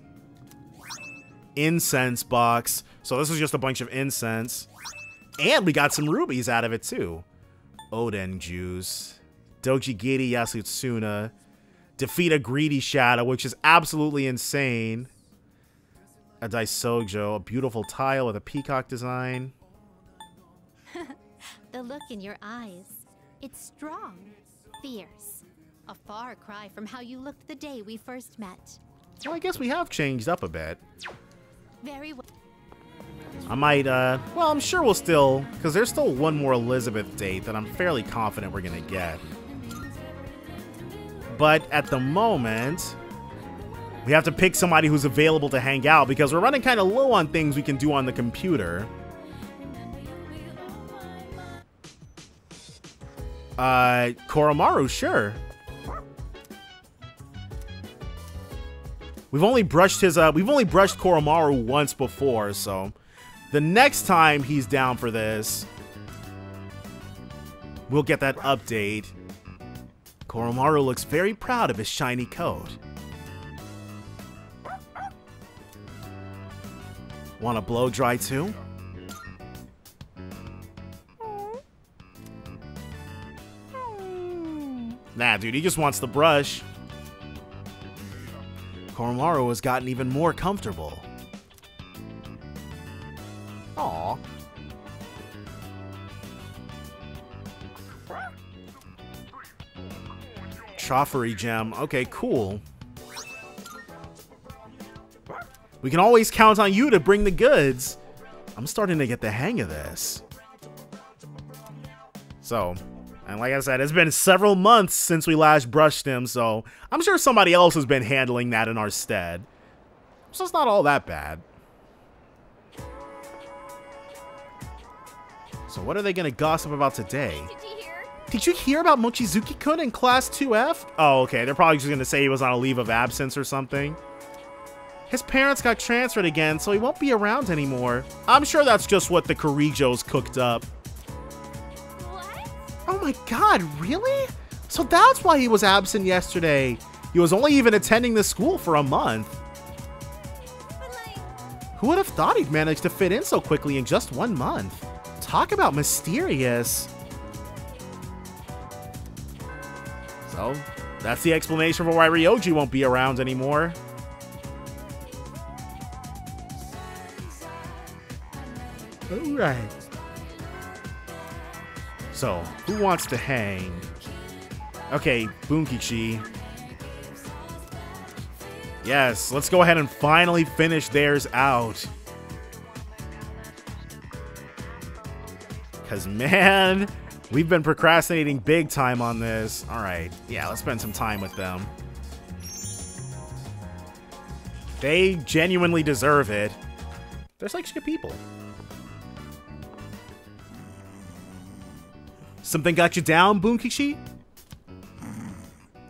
Incense box. So this is just a bunch of incense. And we got some rubies out of it too. Oden juice. Dojigiri Yasutsuna. Defeat a greedy shadow, which is absolutely insane. A Daisojo, a beautiful tile with a peacock design. The look in your eyes. It's strong, fierce. A far cry from how you looked the day we first met. Well, I guess we have changed up a bit. Very well. I might, well, I'm sure we'll still, because there's still one more Elizabeth date that I'm fairly confident we're going to get. But at the moment, We have to pick somebody who's available to hang out because we're running kind of low on things we can do on the computer. Koromaru, sure. We've only brushed Koromaru once before, so the next time he's down for this, we'll get that update. Koromaru looks very proud of his shiny coat. Want to blow dry too? Nah, dude, he just wants the brush. Koromaru has gotten even more comfortable. Aww. Troffery gem. Okay, cool. We can always count on you to bring the goods. I'm starting to get the hang of this. So, and like I said, it's been several months since we last brushed him, so I'm sure somebody else has been handling that in our stead. So it's not all that bad. So what are they going to gossip about today? Did you hear about Mochizuki-kun in Class 2F? Oh, okay. They're probably just going to say he was on a leave of absence or something. His parents got transferred again, so he won't be around anymore. I'm sure that's just what the Korijos cooked up. What? Oh my god, really? So that's why he was absent yesterday. He was only even attending the school for a month. Who would have thought he'd managed to fit in so quickly in just 1 month? Talk about mysterious. So, that's the explanation for why Ryoji won't be around anymore. Alright. So, who wants to hang? Okay, Bunkichi. Yes, let's go ahead and finally finish theirs out. Because, man, we've been procrastinating big time on this. Alright, yeah, let's spend some time with them. They genuinely deserve it. They're such good people. Something got you down, Bunkichi?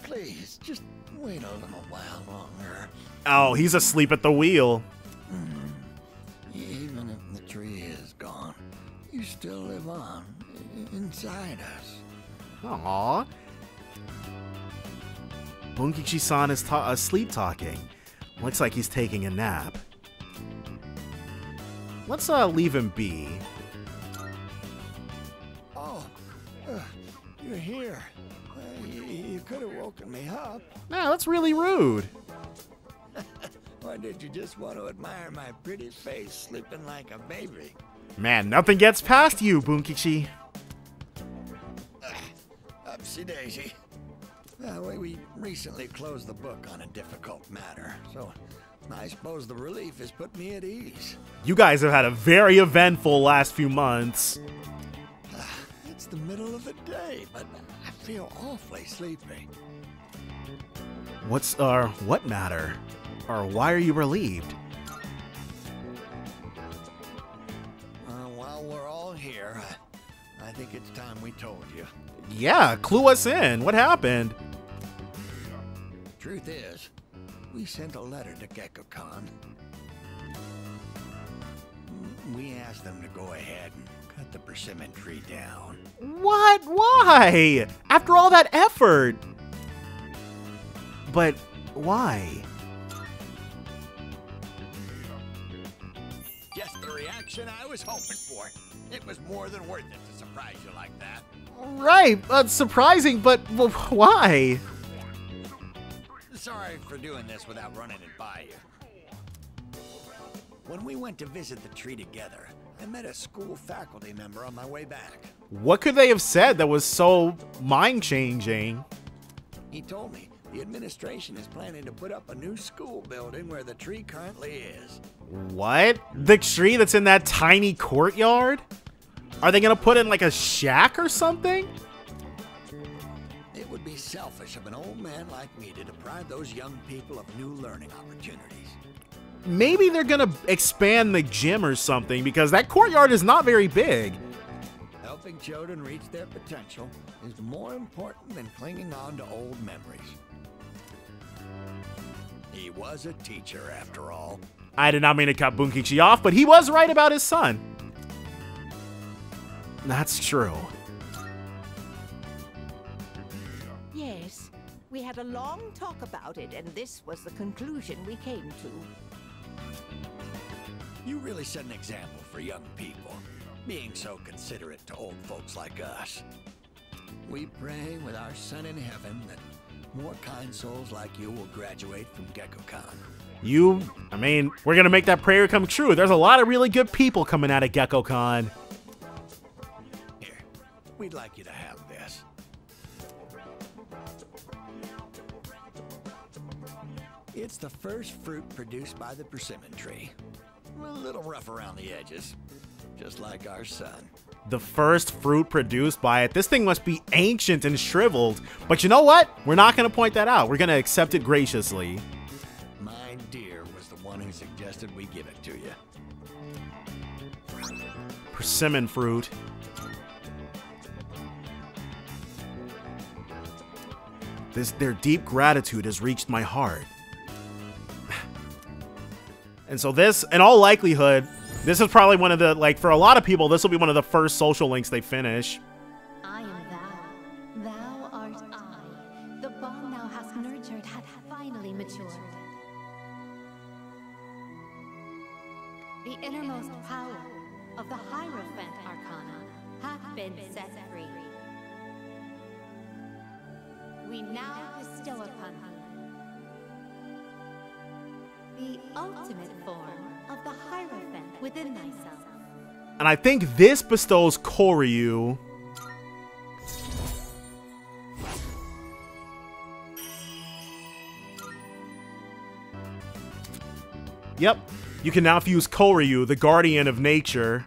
Please, just wait a little while longer. Oh, he's asleep at the wheel. Even if the tree is gone, you still live on inside us. Aww. Bunkichi-san is asleep talking. Looks like he's taking a nap. Let's leave him be. You're here. You could have woken me up. Nah, that's really rude. Or did you just want to admire my pretty face sleeping like a baby? Man, nothing gets past you, Bunkichi. Upsy daisy. Well, we recently closed the book on a difficult matter, so I suppose the relief has put me at ease. You guys have had a very eventful last few months. It's the middle of the day, but I feel awfully sleepy. What matter? Or why are you relieved? While we're all here, I think it's time we told you. Yeah, clue us in. What happened? Truth is, we sent a letter to Gekko-kan. We asked them to go ahead and cut the persimmon tree down. What? Why? After all that effort? But why? Just the reaction I was hoping for. It was more than worth it to surprise you like that. Right, surprising, but why? Sorry for doing this without running it by you. When we went to visit the tree together, I met a school faculty member on my way back. What could they have said that was so mind-changing? He told me the administration is planning to put up a new school building where the tree currently is. What? The tree that's in that tiny courtyard? Are they gonna put in like a shack or something? It would be selfish of an old man like me to deprive those young people of new learning opportunities. Maybe they're gonna expand the gym or something, because that courtyard is not very big. Helping children reach their potential is more important than clinging on to old memories. He was a teacher, after all. I did not mean to cut Bunkichi off, but he was right about his son. That's true. Yes, we had a long talk about it, and this was the conclusion we came to. You really set an example for young people, being so considerate to old folks like us. We pray with our son in heaven that more kind souls like you will graduate from GeckoCon. I mean, we're gonna make that prayer come true. There's a lot of really good people coming out of GeckoCon. Here, we'd like you to have this. It's the first fruit produced by the persimmon tree. A little rough around the edges, just like our son. The first fruit produced by it. This thing must be ancient and shriveled. But you know what? We're not going to point that out. We're going to accept it graciously. My dear was the one who suggested we give it to you. Persimmon fruit. Their deep gratitude has reached my heart. And so this, in all likelihood, this is probably one of the, like, for a lot of people, this will be one of the first social links they finish. I am thou. Thou art I. The bond thou hast nurtured hath finally matured. The innermost power of the Hierophant Arcana hath been set free. We now bestow upon thee the ultimate form of the Hierophant within thyself. And I think this bestows Koryu. Yep, you can now fuse Koryu, the guardian of nature.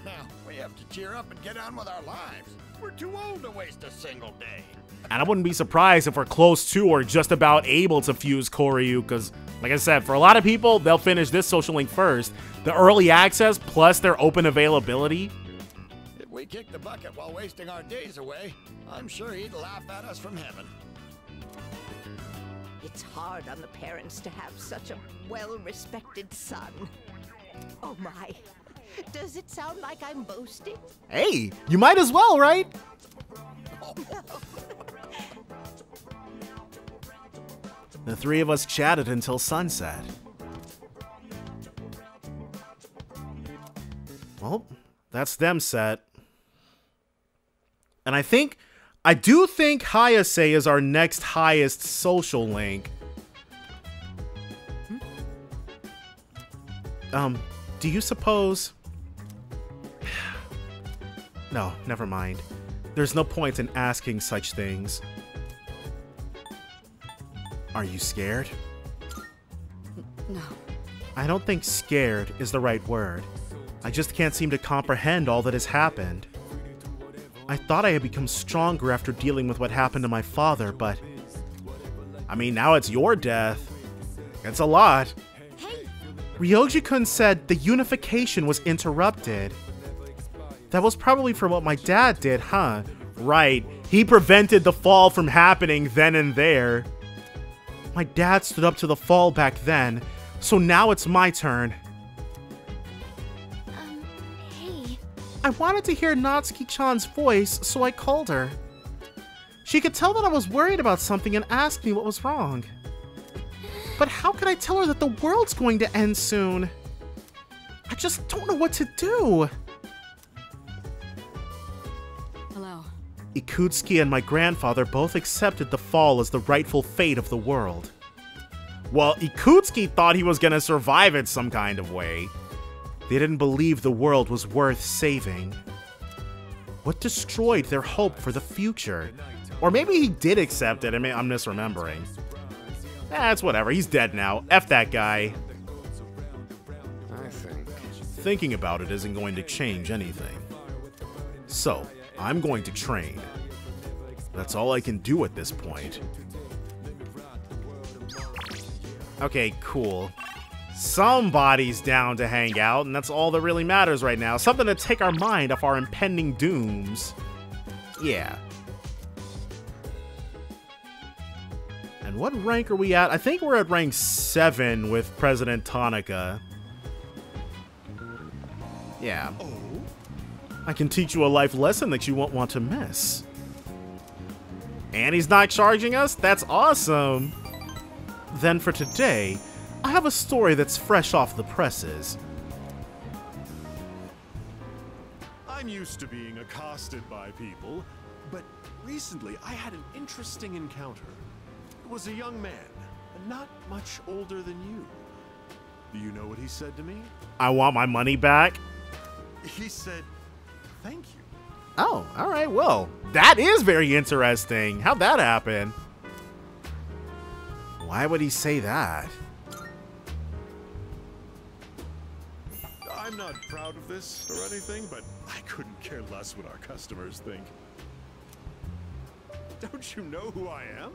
Now, we have to cheer up and get on with our lives. We're too old to waste a single day. And I wouldn't be surprised if we're close to or just about able to fuse Koryu, because, like I said, for a lot of people, they'll finish this social link first. The early access plus their open availability. If we kick the bucket while wasting our days away, I'm sure he'd laugh at us from heaven. It's hard on the parents to have such a well-respected son. Oh my, does it sound like I'm boasting? Hey, you might as well, right? The three of us chatted until sunset. Well, that's them set. And I do think Hayase is our next highest social link. Do you suppose... No, never mind. There's no point in asking such things. Are you scared? No. I don't think scared is the right word. I just can't seem to comprehend all that has happened. I thought I had become stronger after dealing with what happened to my father, but... I mean, now it's your death. It's a lot. Hey! Ryoji-kun said the unification was interrupted. That was probably for what my dad did, huh? Right. He prevented the fall from happening then and there. My dad stood up to the fall back then, so now it's my turn. Hey. I wanted to hear Natsuki-chan's voice, so I called her. She could tell that I was worried about something and asked me what was wrong. But how could I tell her that the world's going to end soon? I just don't know what to do. Hello. Ikutsuki and my grandfather both accepted the fall as the rightful fate of the world. Well, Ikutsuki thought he was gonna survive it some kind of way. They didn't believe the world was worth saving. What destroyed their hope for the future? Or maybe he did accept it. I mean, I'm misremembering. It's whatever. He's dead now. F that guy. I think. Thinking about it isn't going to change anything. So, I'm going to train. That's all I can do at this point. Okay, cool. Somebody's down to hang out, and that's all that really matters right now. Something to take our mind off our impending dooms. Yeah. And what rank are we at? I think we're at rank 7 with President Tonica. Yeah. I can teach you a life lesson that you won't want to miss. And he's not charging us? That's awesome. Then for today, I have a story that's fresh off the presses. I'm used to being accosted by people, but recently I had an interesting encounter. It was a young man, not much older than you. Do you know what he said to me? I want my money back. He said, "Thank you." Oh, all right. Well, that is very interesting. How'd that happen? Why would he say that? I'm not proud of this or anything, but I couldn't care less what our customers think. Don't you know who I am?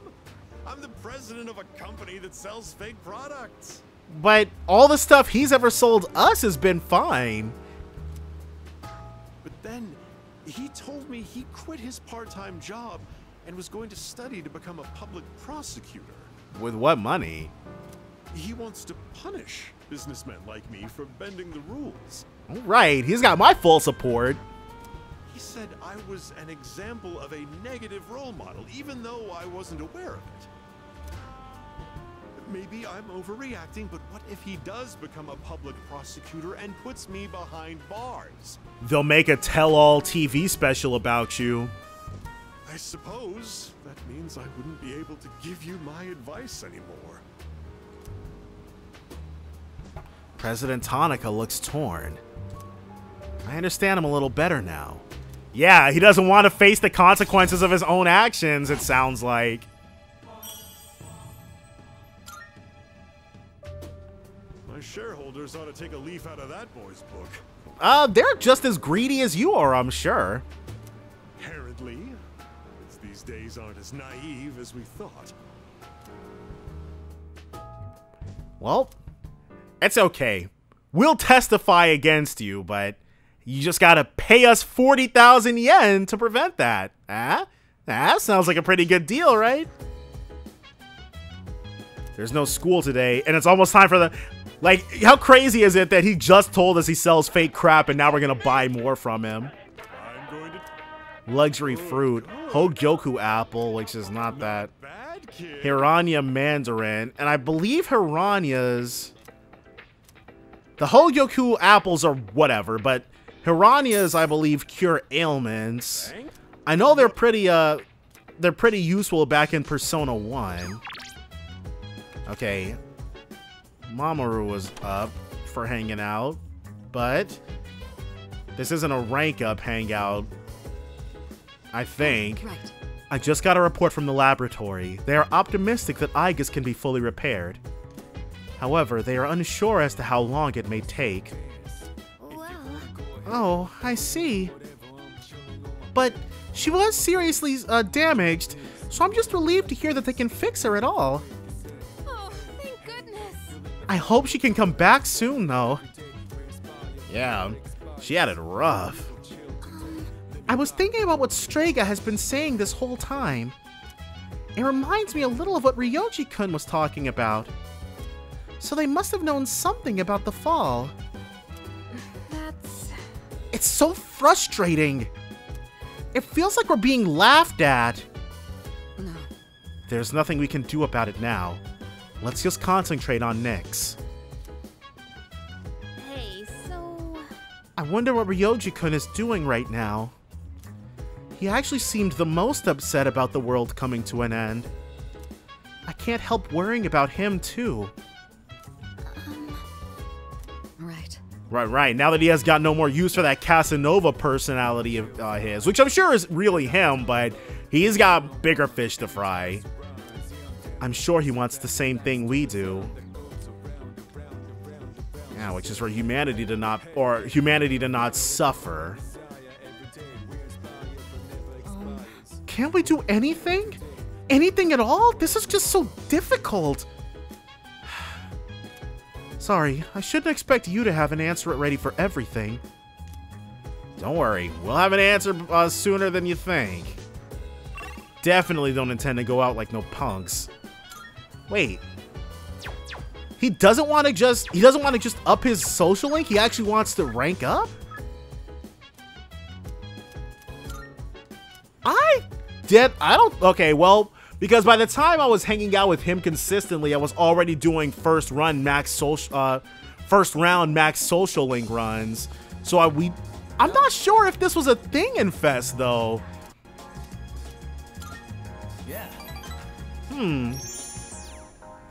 I'm the president of a company that sells fake products. But all the stuff he's ever sold us has been fine. But then he told me he quit his part-time job and was going to study to become a public prosecutor. With what money? He wants to punish businessmen like me for bending the rules. Right, he's got my full support. He said I was an example of a negative role model, even though I wasn't aware of it. Maybe I'm overreacting, but what if he does become a public prosecutor and puts me behind bars? They'll make a tell-all TV special about you. I suppose that means I wouldn't be able to give you my advice anymore. President Tonica looks torn. I understand him a little better now. Yeah, he doesn't want to face the consequences of his own actions, it sounds like. My shareholders ought to take a leaf out of that boy's book. They're just as greedy as you are, I'm sure. Apparently. These days aren't as naive as we thought. Well, it's okay. We'll testify against you, but you just gotta pay us 40,000 yen to prevent that. That sounds like a pretty good deal, right? There's no school today, and it's almost time for the... Like, how crazy is it that he just told us he sells fake crap, and now we're gonna buy more from him? I'm going to... Luxury fruit, Hogyoku apple, which is not that. Hiranya mandarin, and I believe Hiranya's... The Hogyoku apples are whatever, but Hiranya's, I believe, cure ailments. I know they're pretty useful back in Persona 1. Okay. Mamoru was up for hanging out, but this isn't a rank up hangout, I think. Right. I just got a report from the laboratory. They are optimistic that Aegis can be fully repaired. However, they are unsure as to how long it may take. Well... Oh, I see. But she was seriously damaged, so I'm just relieved to hear that they can fix her at all. Oh, thank goodness. I hope she can come back soon, though. Yeah, she had it rough. I was thinking about what Strega has been saying this whole time. It reminds me a little of what Ryoji-kun was talking about. So they must have known something about the fall. It's so frustrating. It feels like we're being laughed at. No. There's nothing we can do about it now. Let's just concentrate on Nyx. Hey, so... I wonder what Ryoji-kun is doing right now. He actually seemed the most upset about the world coming to an end. I can't help worrying about him, too. Right. Now that he has got no more use for that Casanova personality of his, which I'm sure is really him, but he's got bigger fish to fry. I'm sure he wants the same thing we do. Yeah, which is for humanity to not suffer. Can't we do anything? Anything at all? This is just so difficult. Sorry, I shouldn't expect you to have an answer ready for everything. Don't worry, we'll have an answer sooner than you think. Definitely don't intend to go out like no punks. Wait. He doesn't want to just up his social link? He actually wants to rank up? Okay, well, because by the time I was hanging out with him consistently, I was already doing first round max social link runs. So I'm not sure if this was a thing in Fest though. Yeah.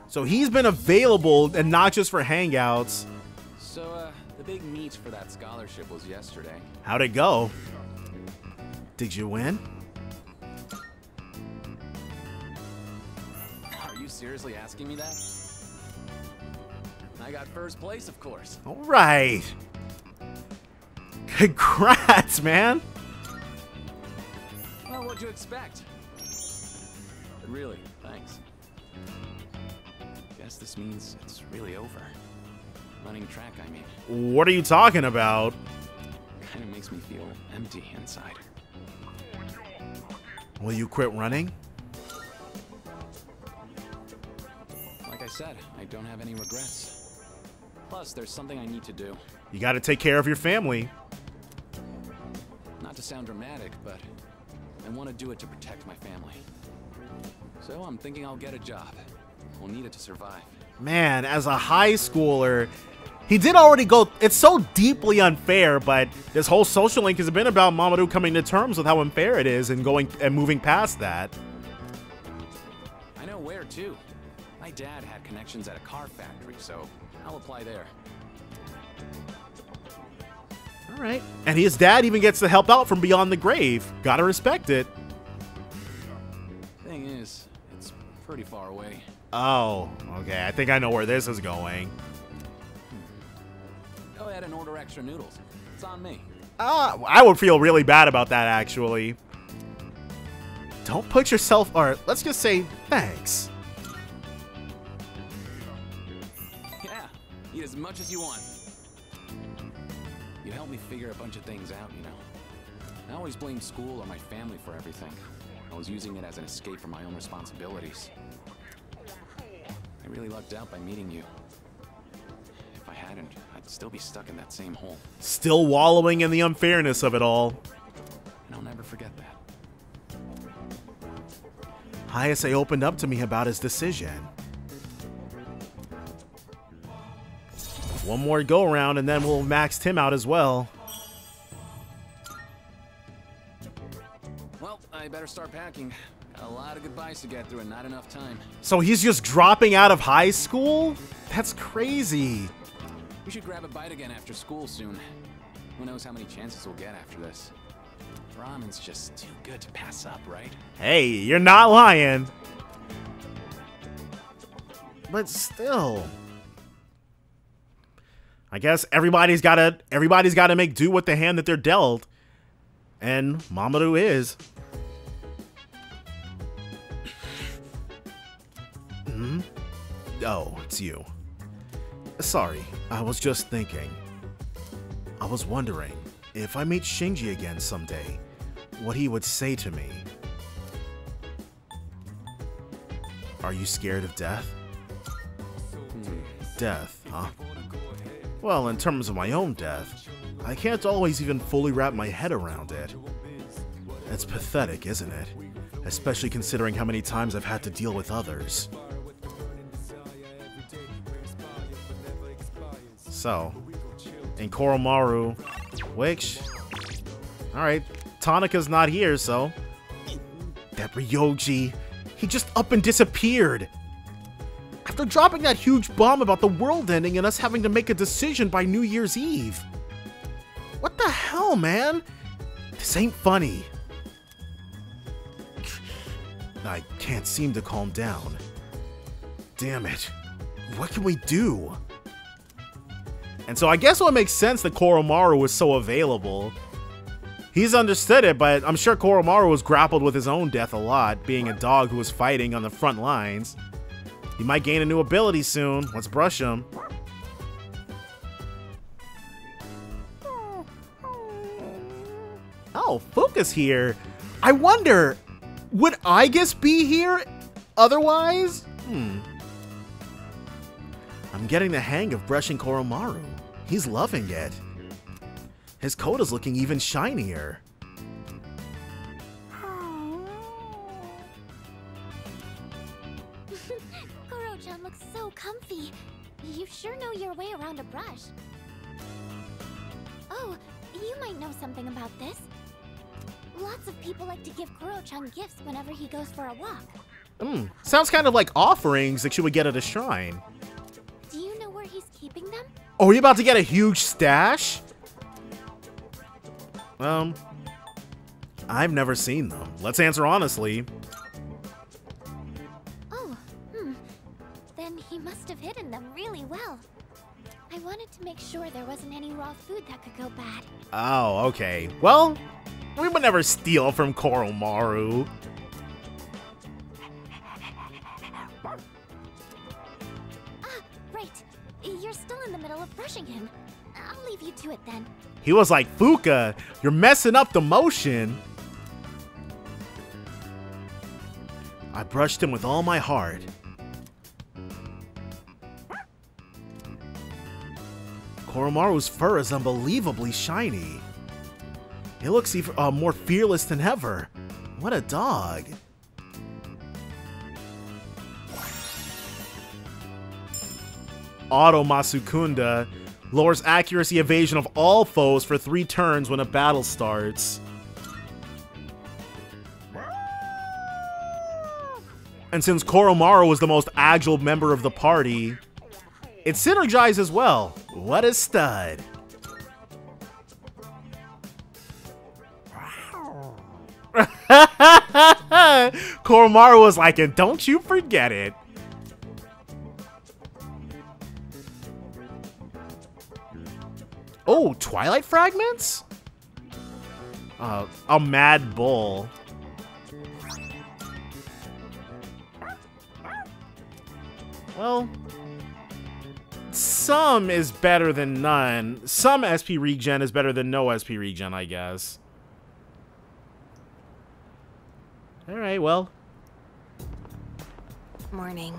So he's been available and not just for hangouts. So the big meet for that scholarship was yesterday. How'd it go? Did you win? Are you seriously asking me that? I got first place, of course. All right. Congrats, man. Well, what'd you expect? But really, thanks. Guess this means it's really over. Running track, I mean. What are you talking about? Kind of makes me feel empty inside. Will you quit running? Like I said, I don't have any regrets. Plus, there's something I need to do. You got to take care of your family. Not to sound dramatic, but I want to do it to protect my family. So I'm thinking I'll get a job. We'll need it to survive. Man, as a high schooler, he did already go. It's so deeply unfair, but this whole social link has been about Mamoru coming to terms with how unfair it is and going and moving past that. I know where too. My dad had connections at a car factory, so I'll apply there. All right. And his dad even gets to help out from beyond the grave. Gotta respect it. Thing is, it's pretty far away. Oh, okay. I think I know where this is going. Go ahead and order extra noodles. It's on me. I would feel really bad about that, actually. Don't put yourself, or let's just say thanks. Yeah, eat as much as you want. You helped me figure a bunch of things out, you know. I always blamed school or my family for everything. I was using it as an escape from my own responsibilities. I really lucked out by meeting you. If I hadn't, I'd still be stuck in that same hole. Still wallowing in the unfairness of it all. And I'll never forget that. Hayase opened up to me about his decision. One more go around and then we'll max him out as well. Well, I better start packing. Got a lot of goodbyes to get through and not enough time. So he's just dropping out of high school? That's crazy. We should grab a bite again after school soon. Who knows how many chances we'll get after this. Ramen's just too good to pass up, right? Hey, you're not lying. But still, I guess everybody's gotta make do with the hand that they're dealt. And Mamoru is. Oh, it's you. Sorry, I was just thinking. I was wondering if I meet Shinji again someday, what he would say to me. Are you scared of death? Death, huh? Well, in terms of my own death, I can't always even fully wrap my head around it. It's pathetic, isn't it? Especially considering how many times I've had to deal with others. So, in Koromaru, which, alright, Tanaka's not here, so. That Ryoji, he just up and disappeared. After dropping that huge bomb about the world ending and us having to make a decision by New Year's Eve. What the hell, man? This ain't funny. I can't seem to calm down. Damn it. What can we do? And so I guess what makes sense that Koromaru was so available. He's understood it, but I'm sure Koromaru has grappled with his own death a lot, being a dog who was fighting on the front lines. He might gain a new ability soon. Let's brush him. Oh, Fuka's here. I wonder, would Aigis be here otherwise? I'm getting the hang of brushing Koromaru. He's loving it. His coat is looking even shinier. Koro-chan looks so comfy. You sure know your way around a brush. Oh, you might know something about this. Lots of people like to give Koro-chan gifts whenever he goes for a walk. Sounds kind of like offerings that you would get at a shrine. Do you know where he's keeping them? Oh, are you about to get a huge stash? I've never seen them. Let's answer honestly. Oh, Then he must have hidden them really well. I wanted to make sure there wasn't any raw food that could go bad. Oh, okay. Well, we would never steal from Koromaru. Right. You're still in the middle of brushing him. I'll leave you to it then. He was like, Fuka, you're messing up the motion. I brushed him with all my heart. Koromaru's fur is unbelievably shiny. He looks even more fearless than ever. What a dog. Auto Masukunda lowers accuracy evasion of all foes for 3 turns when a battle starts. And since Koromaru was the most agile member of the party, it synergizes well. What a stud. Koromaru was like, and don't you forget it. Oh, Twilight Fragments? A Mad Bull. Well, some is better than none. Some SP regen is better than no SP regen, I guess. Alright, well. Morning.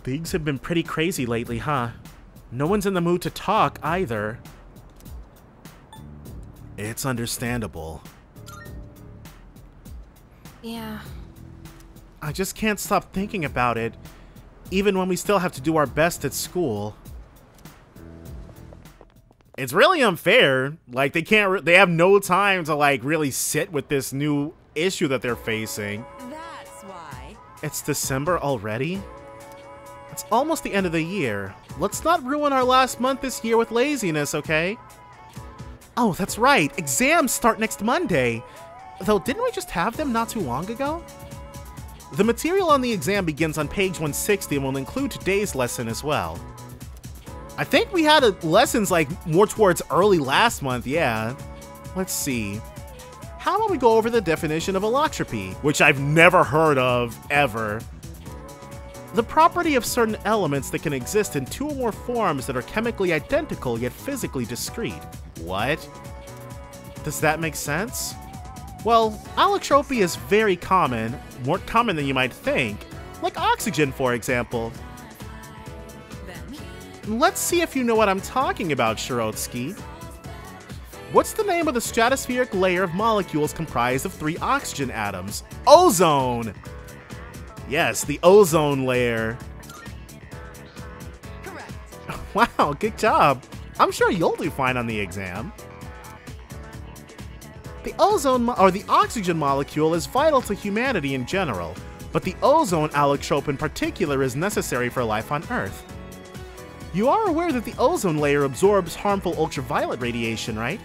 Things have been pretty crazy lately, huh? No one's in the mood to talk, either. It's understandable. Yeah. I just can't stop thinking about it, even when we still have to do our best at school. It's really unfair. Like, they have no time to, like, really sit with this new issue that they're facing. That's why. It's December already? It's almost the end of the year. Let's not ruin our last month this year with laziness, okay? Oh, that's right. Exams start next Monday. Though, didn't we just have them not too long ago? The material on the exam begins on page 160 and will include today's lesson as well. I think we had lessons like more towards early last month, yeah. Let's see. How about we go over the definition of allotropy, which I've never heard of, ever. The property of certain elements that can exist in 2 or more forms that are chemically identical yet physically discrete. What? Does that make sense? Well, allotropy is very common, more common than you might think, like oxygen, for example. Let's see if you know what I'm talking about, Shirotsky. What's the name of the stratospheric layer of molecules comprised of 3 oxygen atoms? Ozone! Yes, the ozone layer. Correct. Wow, good job. I'm sure you'll do fine on the exam. The ozone, or the oxygen molecule, is vital to humanity in general, but the ozone allotrope in particular is necessary for life on Earth. You are aware that the ozone layer absorbs harmful ultraviolet radiation, right?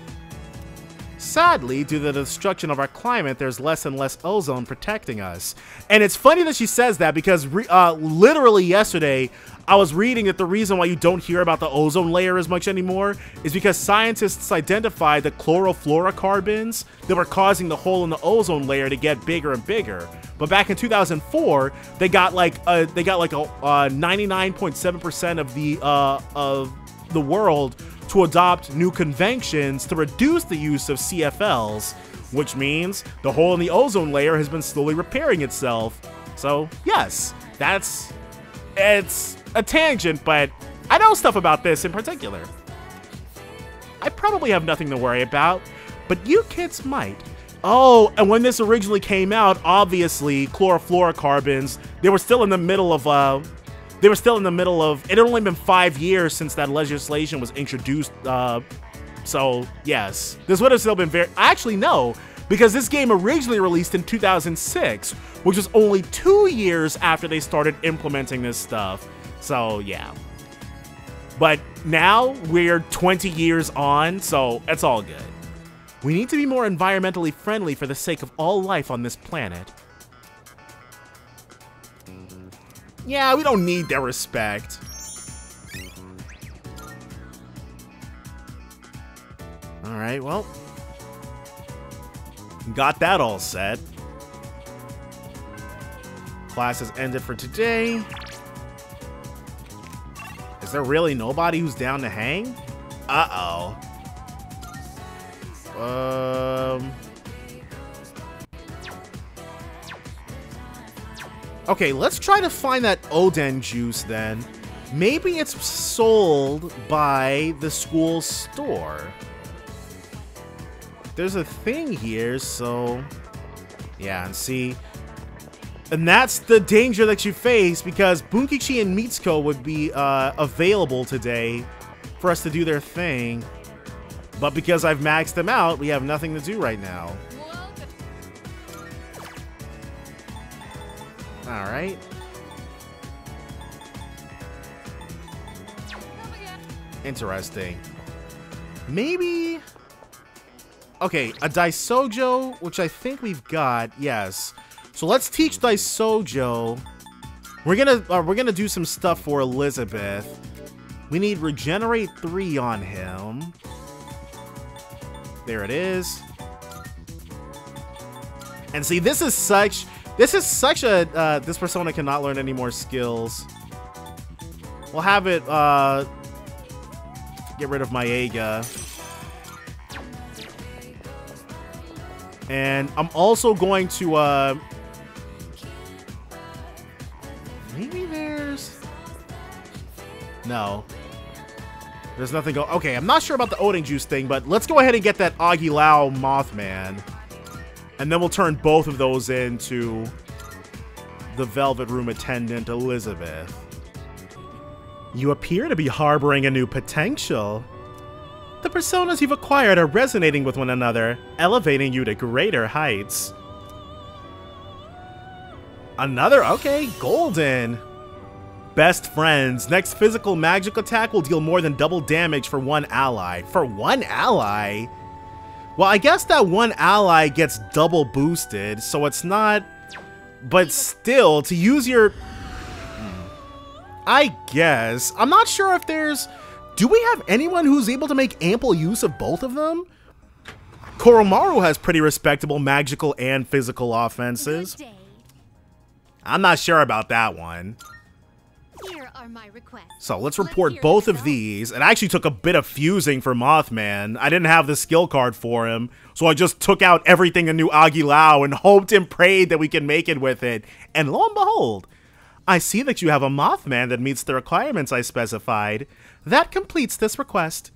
Sadly, due to the destruction of our climate, there's less and less ozone protecting us. And it's funny that she says that because literally yesterday, I was reading that the reason why you don't hear about the ozone layer as much anymore is because scientists identified the chlorofluorocarbons that were causing the hole in the ozone layer to get bigger and bigger. But back in 2004, they got like a 99.7% of the world to adopt new conventions to reduce the use of CFLs, which means the hole in the ozone layer has been slowly repairing itself. So yes, it's a tangent, but I know stuff about this in particular. I probably have nothing to worry about, but you kids might. Oh, and when this originally came out, obviously chlorofluorocarbons, they were still in the middle of it had only been 5 years since that legislation was introduced, so yes, this would have still been actually no, because this game originally released in 2006, which was only 2 years after they started implementing this stuff, so yeah. But now we're 20 years on, so it's all good. We need to be more environmentally friendly for the sake of all life on this planet. Yeah, we don't need their respect. Alright, well. Got that all set. Class has ended for today. Is there really nobody who's down to hang? Uh-oh. Okay, let's try to find that Oden juice then. Maybe it's sold by the school store. There's a thing here, so... Yeah, and see... And that's the danger that you face, because Bunkichi and Mitsuko would be available today for us to do their thing. But because I've maxed them out, we have nothing to do right now. Alright. Interesting. Maybe... Okay, a Daisojo, which I think we've got, yes. So let's teach Daisojo. We're gonna do some stuff for Elizabeth. We need Regenerate 3 on him. There it is. And see, this is such a, this persona cannot learn any more skills. We'll have it, get rid of Maega. And I'm also going to, maybe there's, no. There's nothing okay, I'm not sure about the Odin Juice thing, but let's go ahead and get that Agilao Mothman. And then we'll turn both of those into the Velvet Room attendant, Elizabeth. You appear to be harboring a new potential. The personas you've acquired are resonating with one another, elevating you to greater heights. Another, okay, golden. Best friends. Next physical magic attack will deal more than double damage for one ally. For one ally? Well, I guess that one ally gets double boosted, so it's not... But still, to use your... I guess. I'm not sure if there's... Do we have anyone who's able to make ample use of both of them? Koromaru has pretty respectable magical and physical offenses. I'm not sure about that one. Here are my requests. So let's report both of these. It actually took a bit of fusing for Mothman. I didn't have the skill card for him, so I just took out everything in New Agilao and hoped and prayed that we can make it with it. And lo and behold, I see that you have a Mothman that meets the requirements I specified. That completes this request.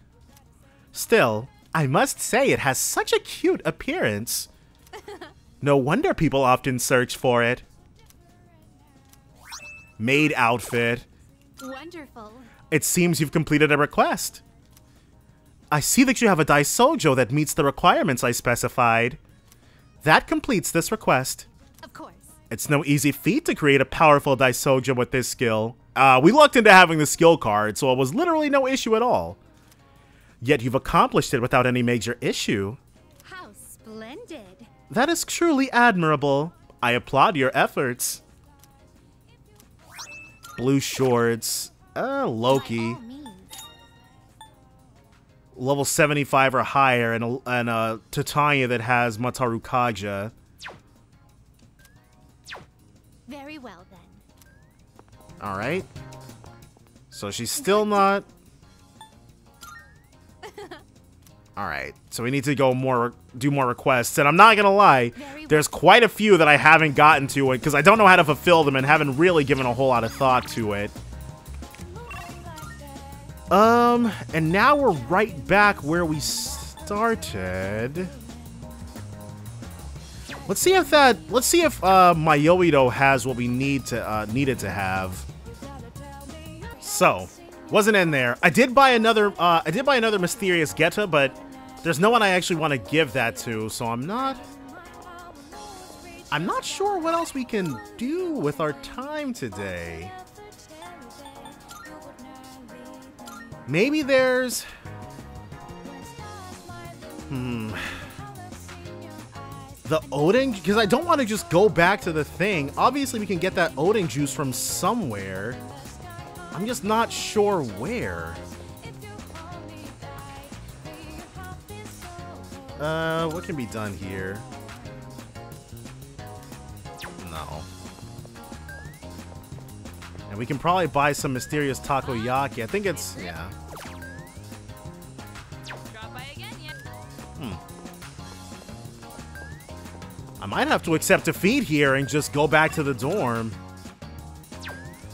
Still, I must say it has such a cute appearance. No wonder people often search for it. Maid outfit. Wonderful. It seems you've completed a request. I see that you have a Daisojo that meets the requirements I specified. That completes this request. Of course. It's no easy feat to create a powerful Daisojo with this skill. We looked into having the skill card, so it was literally no issue at all. Yet you've accomplished it without any major issue. How Splendid. That is truly admirable. I applaud your efforts. Blue shorts. Loki. Level 75 or higher, and a Titania that has Mataru Kaja. Very well then. Alright. So she's still not... Alright, so we need to go do more requests, and I'm not gonna lie, there's quite a few that I haven't gotten to it, because I don't know how to fulfill them and haven't really given a whole lot of thought to it. And now we're right back where we started. Let's see if Mayoito has what we needed to have. So, wasn't in there. I did buy another mysterious Geta, but there's no one I actually want to give that to, so I'm not sure what else we can do with our time today. Maybe there's... The Odin... Because I don't want to just go back to the thing. Obviously, we can get that Odin juice from somewhere. I'm just not sure where. What can be done here? No. And we can probably buy some mysterious takoyaki. I think it's... yeah. I might have to accept defeat here and just go back to the dorm.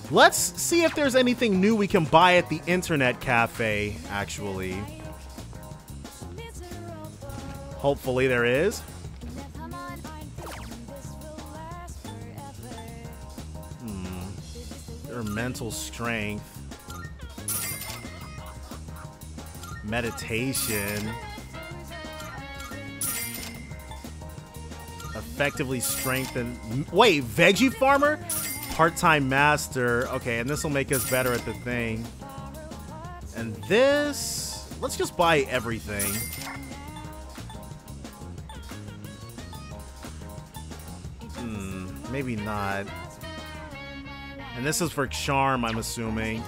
Let's see if there's anything new we can buy at the internet cafe, actually. Hopefully there is. Their mental strength. Meditation. Effectively strengthen. Wait, Veggie Farmer? Part-time master. Okay, and this will make us better at the thing. And this... let's just buy everything. Maybe not. And this is for charm, I'm assuming.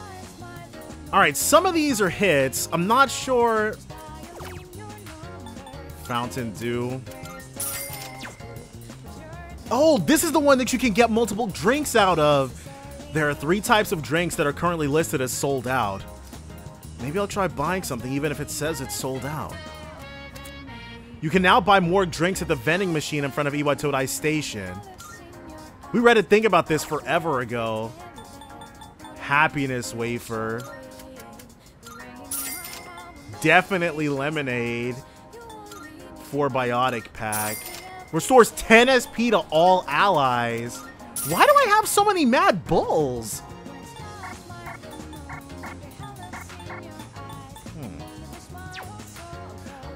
Alright, some of these are hits. I'm not sure... Fountain Dew. Oh, this is the one that you can get multiple drinks out of. There are 3 types of drinks that are currently listed as sold out. Maybe I'll try buying something even if it says it's sold out. You can now buy more drinks at the vending machine in front of Iwatodai Station. We read a thing about this forever ago. Happiness wafer. Definitely lemonade. 4 biotic pack. Restores 10 SP to all allies. Why do I have so many Mad Bulls?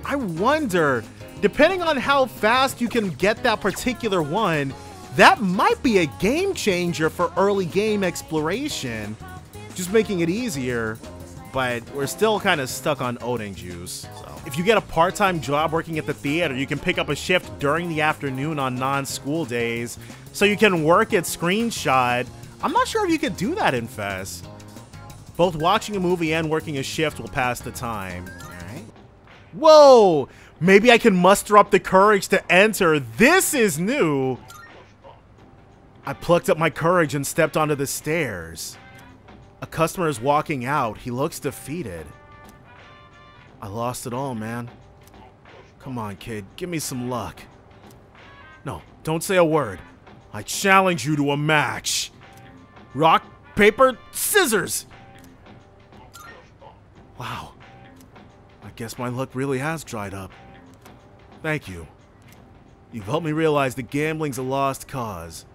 I wonder, depending on how fast you can get that particular one, that might be a game changer for early game exploration. Just making it easier, but we're still kind of stuck on Odin juice. So. If you get a part-time job working at the theater, you can pick up a shift during the afternoon on non-school days, so you can work at Screenshot. I'm not sure if you could do that in Fest. Both watching a movie and working a shift will pass the time. Alright. Whoa! Maybe I can muster up the courage to enter. This is new! I plucked up my courage and stepped onto the stairs. A customer is walking out. He looks defeated. I lost it all, man. Come on, kid. Give me some luck. No, don't say a word. I challenge you to a match. Rock, paper, scissors! Wow. I guess my luck really has dried up. Thank you. You've helped me realize that gambling's a lost cause.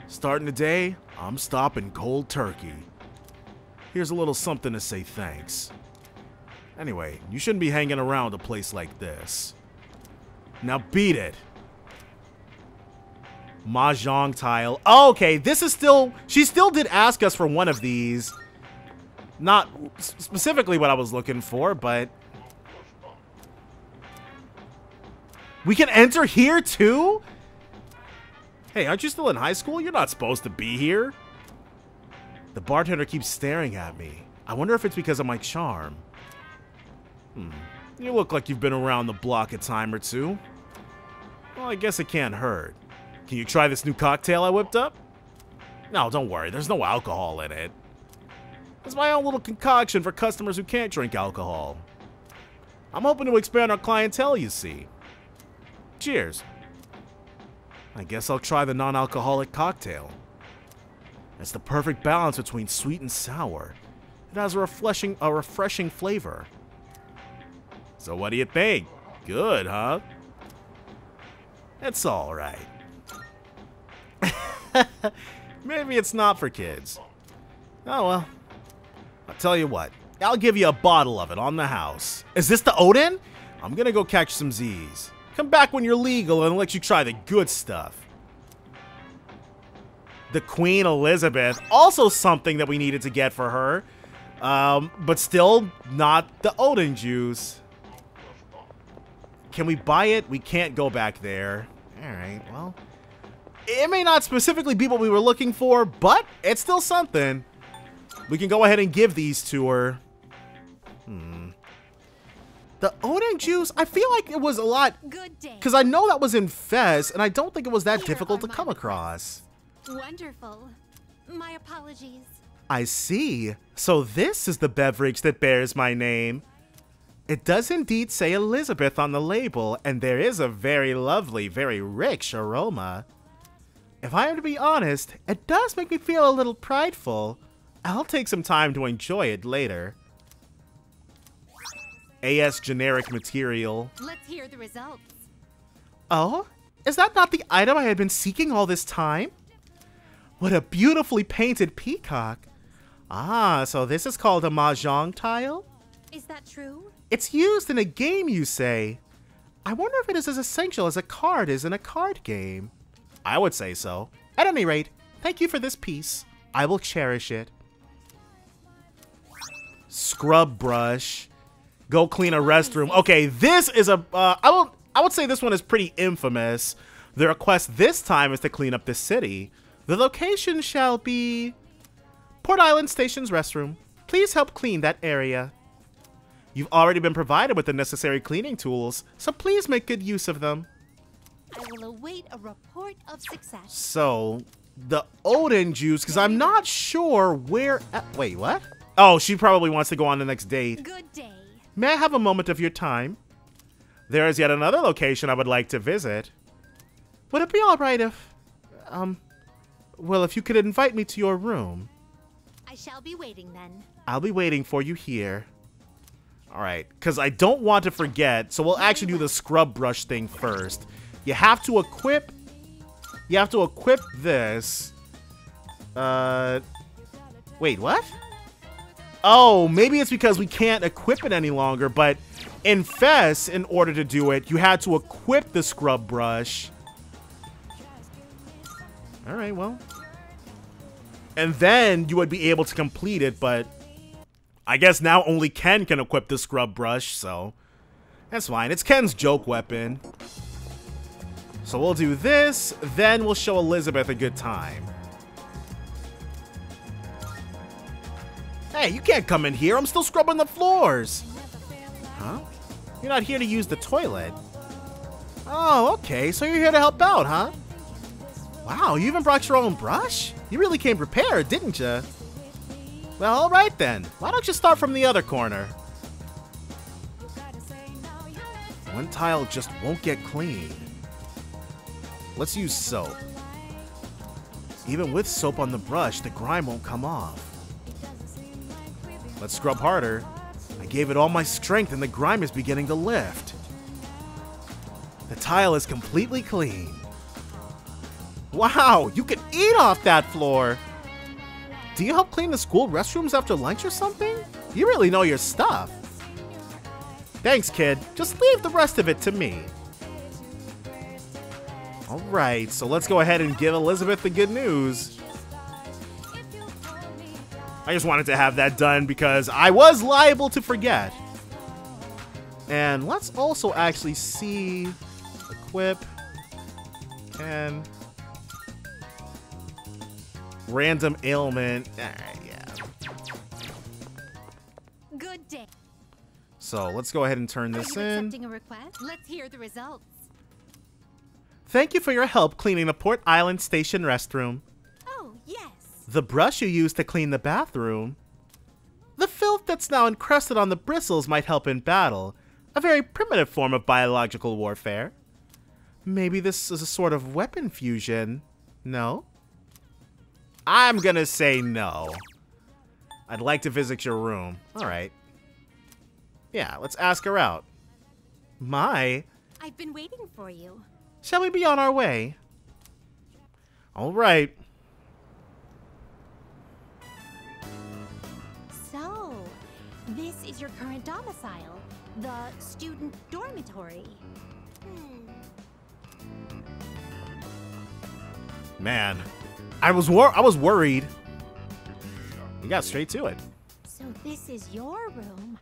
Starting today, I'm stopping cold turkey. Here's a little something to say thanks. Anyway, you shouldn't be hanging around a place like this. Now beat it. Mahjong tile. Oh, okay, this is still... she still did ask us for one of these. Not specifically what I was looking for, but... We can enter here too? Hey, aren't you still in high school? You're not supposed to be here. The bartender keeps staring at me. I wonder if it's because of my charm. You look like you've been around the block a time or two. Well, I guess it can't hurt. Can you try this new cocktail I whipped up? No, don't worry. There's no alcohol in it. It's my own little concoction for customers who can't drink alcohol. I'm hoping to expand our clientele, you see. Cheers. I guess I'll try the non-alcoholic cocktail. It's the perfect balance between sweet and sour. It has a refreshing flavor. So what do you think? Good, huh? It's all right. Maybe it's not for kids. Oh well. I'll tell you what. I'll give you a bottle of it on the house. Is this the Odin? I'm gonna go catch some Z's. Come back when you're legal and let you try the good stuff. The Queen Elizabeth. Also something that we needed to get for her. But still not the Odin juice. Can we buy it? We can't go back there. Alright, well. It may not specifically be what we were looking for, but it's still something. We can go ahead and give these to her. The Odin juice, I feel like it was a lot. Because I know that was in Fez, and I don't think it was that difficult to come across. Wonderful. My apologies. I see. So this is the beverage that bears my name. It does indeed say Elizabeth on the label, and there is a very lovely, very rich aroma. If I am to be honest, it does make me feel a little prideful. I'll take some time to enjoy it later. AS generic material. Let's hear the results. Oh? Is that not the item I had been seeking all this time? What a beautifully painted peacock. Ah, so this is called a mahjong tile? Is that true? It's used in a game, you say. I wonder if it is as essential as a card is in a card game. I would say so. At any rate, thank you for this piece. I will cherish it. Scrub brush. Go clean a restroom. Okay, this is a... I would say this one is pretty infamous. The request this time is to clean up the city. The location shall be... Port Island Station's restroom. Please help clean that area. You've already been provided with the necessary cleaning tools, so please make good use of them. I will await a report of success. So, the Odin juice, because I'm not sure where... wait, what? Oh, she probably wants to go on the next date. Good day. May I have a moment of your time? There is yet another location I would like to visit. Would it be alright if... well, if you could invite me to your room. I shall be waiting then. I'll be waiting for you here. Alright, because I don't want to forget, so we'll actually do the scrub brush thing first. You have to equip... You have to equip this. Wait, what? Oh, maybe it's because we can't equip it any longer, but in Fez, in order to do it, you had to equip the scrub brush. Alright, well. And then you would be able to complete it, but I guess now only Ken can equip the scrub brush, so that's fine. It's Ken's joke weapon. So we'll do this, then we'll show Elizabeth a good time. Hey, you can't come in here. I'm still scrubbing the floors. Huh? You're not here to use the toilet. Oh, okay. So you're here to help out, huh? Wow, you even brought your own brush? You really came prepared, didn't you? Well, all right then. Why don't you start from the other corner? One tile just won't get clean. Let's use soap. Even with soap on the brush, the grime won't come off. Let's scrub harder. I gave it all my strength and the grime is beginning to lift. The tile is completely clean. Wow, you can eat off that floor. Do you help clean the school restrooms after lunch or something? You really know your stuff. Thanks, kid. Just leave the rest of it to me. Alright, so let's go ahead and give Elizabeth the good news. I just wanted to have that done because I was liable to forget. And let's also actually see equip. 10. Random ailment. Alright, yeah. Good day. So let's go ahead and turn this Are you in. accepting a request? Let's hear the results. Thank you for your help cleaning the Port Island Station restroom. Oh, yes. The brush you used to clean the bathroom. The filth that's now encrusted on the bristles might help in battle. A very primitive form of biological warfare. Maybe this is a sort of weapon fusion. No? I'm gonna say no. I'd like to visit your room. Alright. Yeah, let's ask her out. My. I've been waiting for you. Shall we be on our way? Alright. So, this is your current domicile, the student dormitory. Man, I was worried. You got straight to it. So this is your room.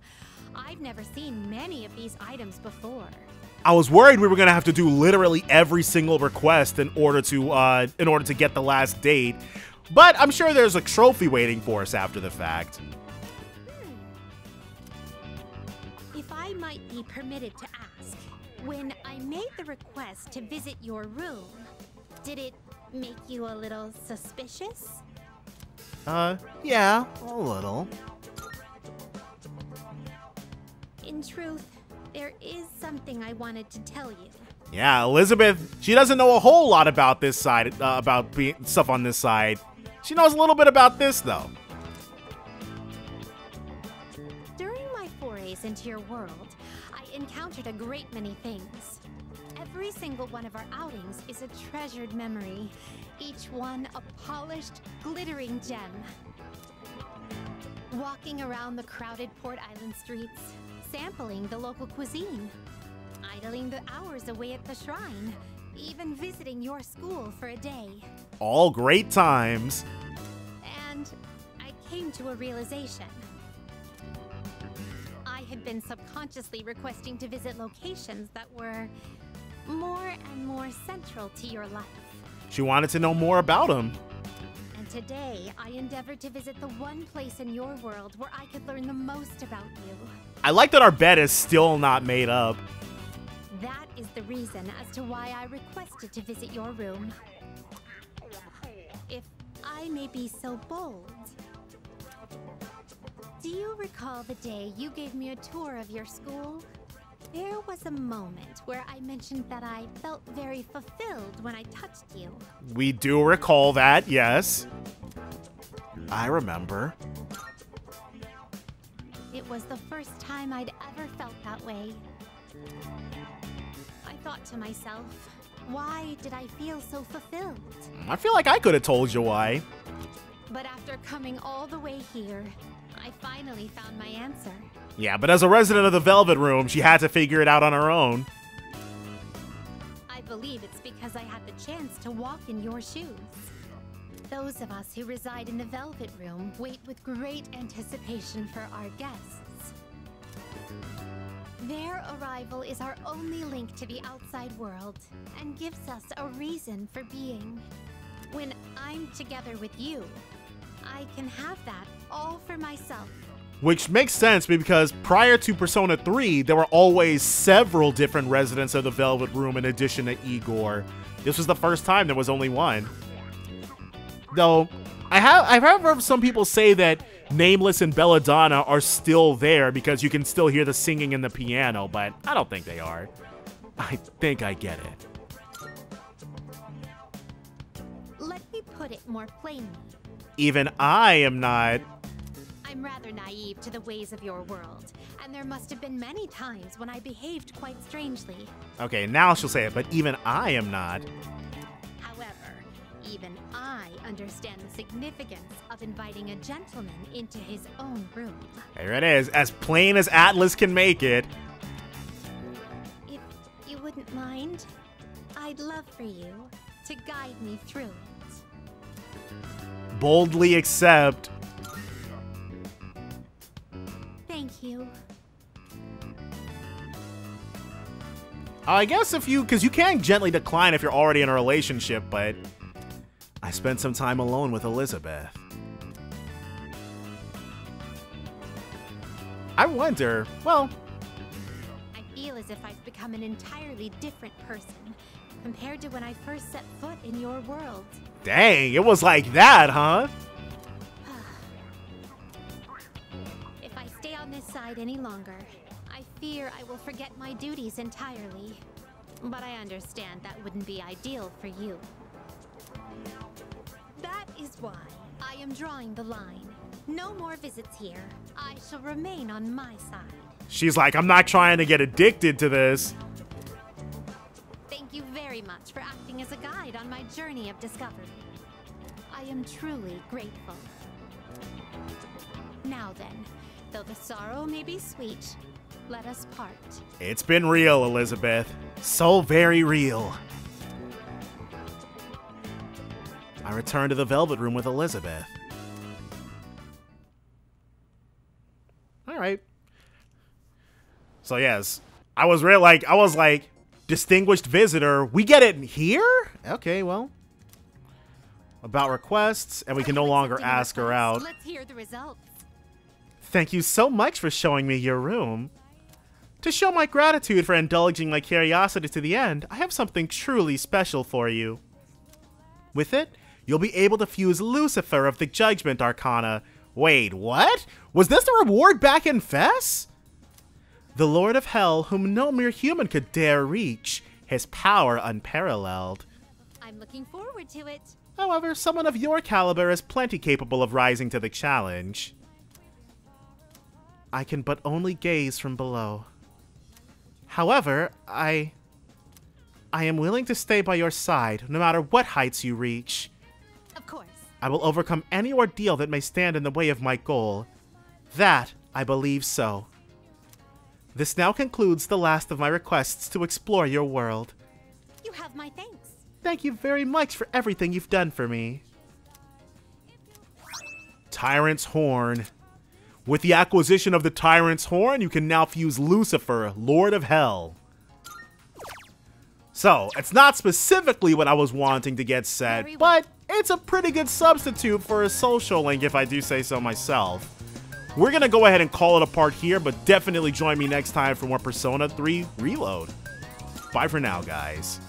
I've never seen many of these items before. I was worried we were gonna have to do literally every single request in order to get the last date, but I'm sure there's a trophy waiting for us after the fact. If I might be permitted to ask, when I made the request to visit your room, did it make you a little suspicious? Yeah, a little. In truth, there is something I wanted to tell you. Yeah, Elizabeth, she doesn't know a whole lot about this side, about stuff on this side. She knows a little bit about this, though. During my forays into your world, I encountered a great many things. Every single one of our outings is a treasured memory, each one a polished, glittering gem. Walking around the crowded Port Island streets, sampling the local cuisine, idling the hours away at the shrine, even visiting your school for a day. All great times. And I came to a realization. I had been subconsciously requesting to visit locations that were more and more central to your life. She wanted to know more about him. And today, I endeavored to visit the one place in your world where I could learn the most about you. I like that our bed is still not made up. That is the reason as to why I requested to visit your room. If I may be so bold. Do you recall the day you gave me a tour of your school? There was a moment where I mentioned that I felt very fulfilled when I touched you. We do recall that, yes. I remember. It was the first time I'd ever felt that way. I thought to myself, why did I feel so fulfilled? I feel like I could have told you why. But after coming all the way here, I finally found my answer. Yeah, but as a resident of the Velvet Room, she had to figure it out on her own. I believe it's because I had the chance to walk in your shoes. Those of us who reside in the Velvet Room wait with great anticipation for our guests. Their arrival is our only link to the outside world and gives us a reason for being. When I'm together with you, I can have that all for myself. Which makes sense because prior to Persona 3, there were always several different residents of the Velvet Room in addition to Igor. This was the first time there was only one. Though, I've heard some people say that Nameless and Belladonna are still there because you can still hear the singing and the piano, but I don't think they are. I think I get it. Let me put it more plainly. Even I am not. I'm rather naive to the ways of your world, and there must have been many times when I behaved quite strangely. Okay, now she'll say it, but even I am not. However, even I understand the significance of inviting a gentleman into his own room. There it is, as plain as Atlas can make it. If you wouldn't mind, I'd love for you to guide me through it. Boldly accept. Thank you. I guess if you, because you can gently decline if you're already in a relationship, but I spent some time alone with Elizabeth. I wonder, well, I feel as if I've become an entirely different person compared to when I first set foot in your world. Dang, it was like that, huh? If I stay on this side any longer, I fear I will forget my duties entirely. But I understand that wouldn't be ideal for you. That is why I am drawing the line. No more visits here. I shall remain on my side. She's like, I'm not trying to get addicted to this. Thank you very much for acting as a guide on my journey of discovery. I am truly grateful. Now then, though the sorrow may be sweet, let us part. It's been real, Elizabeth. So very real. I return to the Velvet Room with Elizabeth. Alright. So yes, I was like, distinguished visitor. We get it here? Okay, well. About requests, and we can no longer ask her out. Let's hear the results. Thank you so much for showing me your room. To show my gratitude for indulging my curiosity to the end, I have something truly special for you. With it, you'll be able to fuse Lucifer of the Judgment Arcana. Wait, what? Was this the reward back in Fess? The Lord of Hell, whom no mere human could dare reach, his power unparalleled. I'm looking forward to it. However, someone of your caliber is plenty capable of rising to the challenge. I can but only gaze from below. However, I am willing to stay by your side, no matter what heights you reach. Of course. I will overcome any ordeal that may stand in the way of my goal. That, I believe so. This now concludes the last of my requests to explore your world. You have my thanks. Thank you very much for everything you've done for me. Tyrant's Horn. With the acquisition of the Tyrant's Horn, you can now fuse Lucifer, Lord of Hell. So, it's not specifically what I was wanting to get set, but it's a pretty good substitute for a social link if I do say so myself. We're gonna go ahead and call it a part here, but definitely join me next time for more Persona 3 Reload. Bye for now, guys.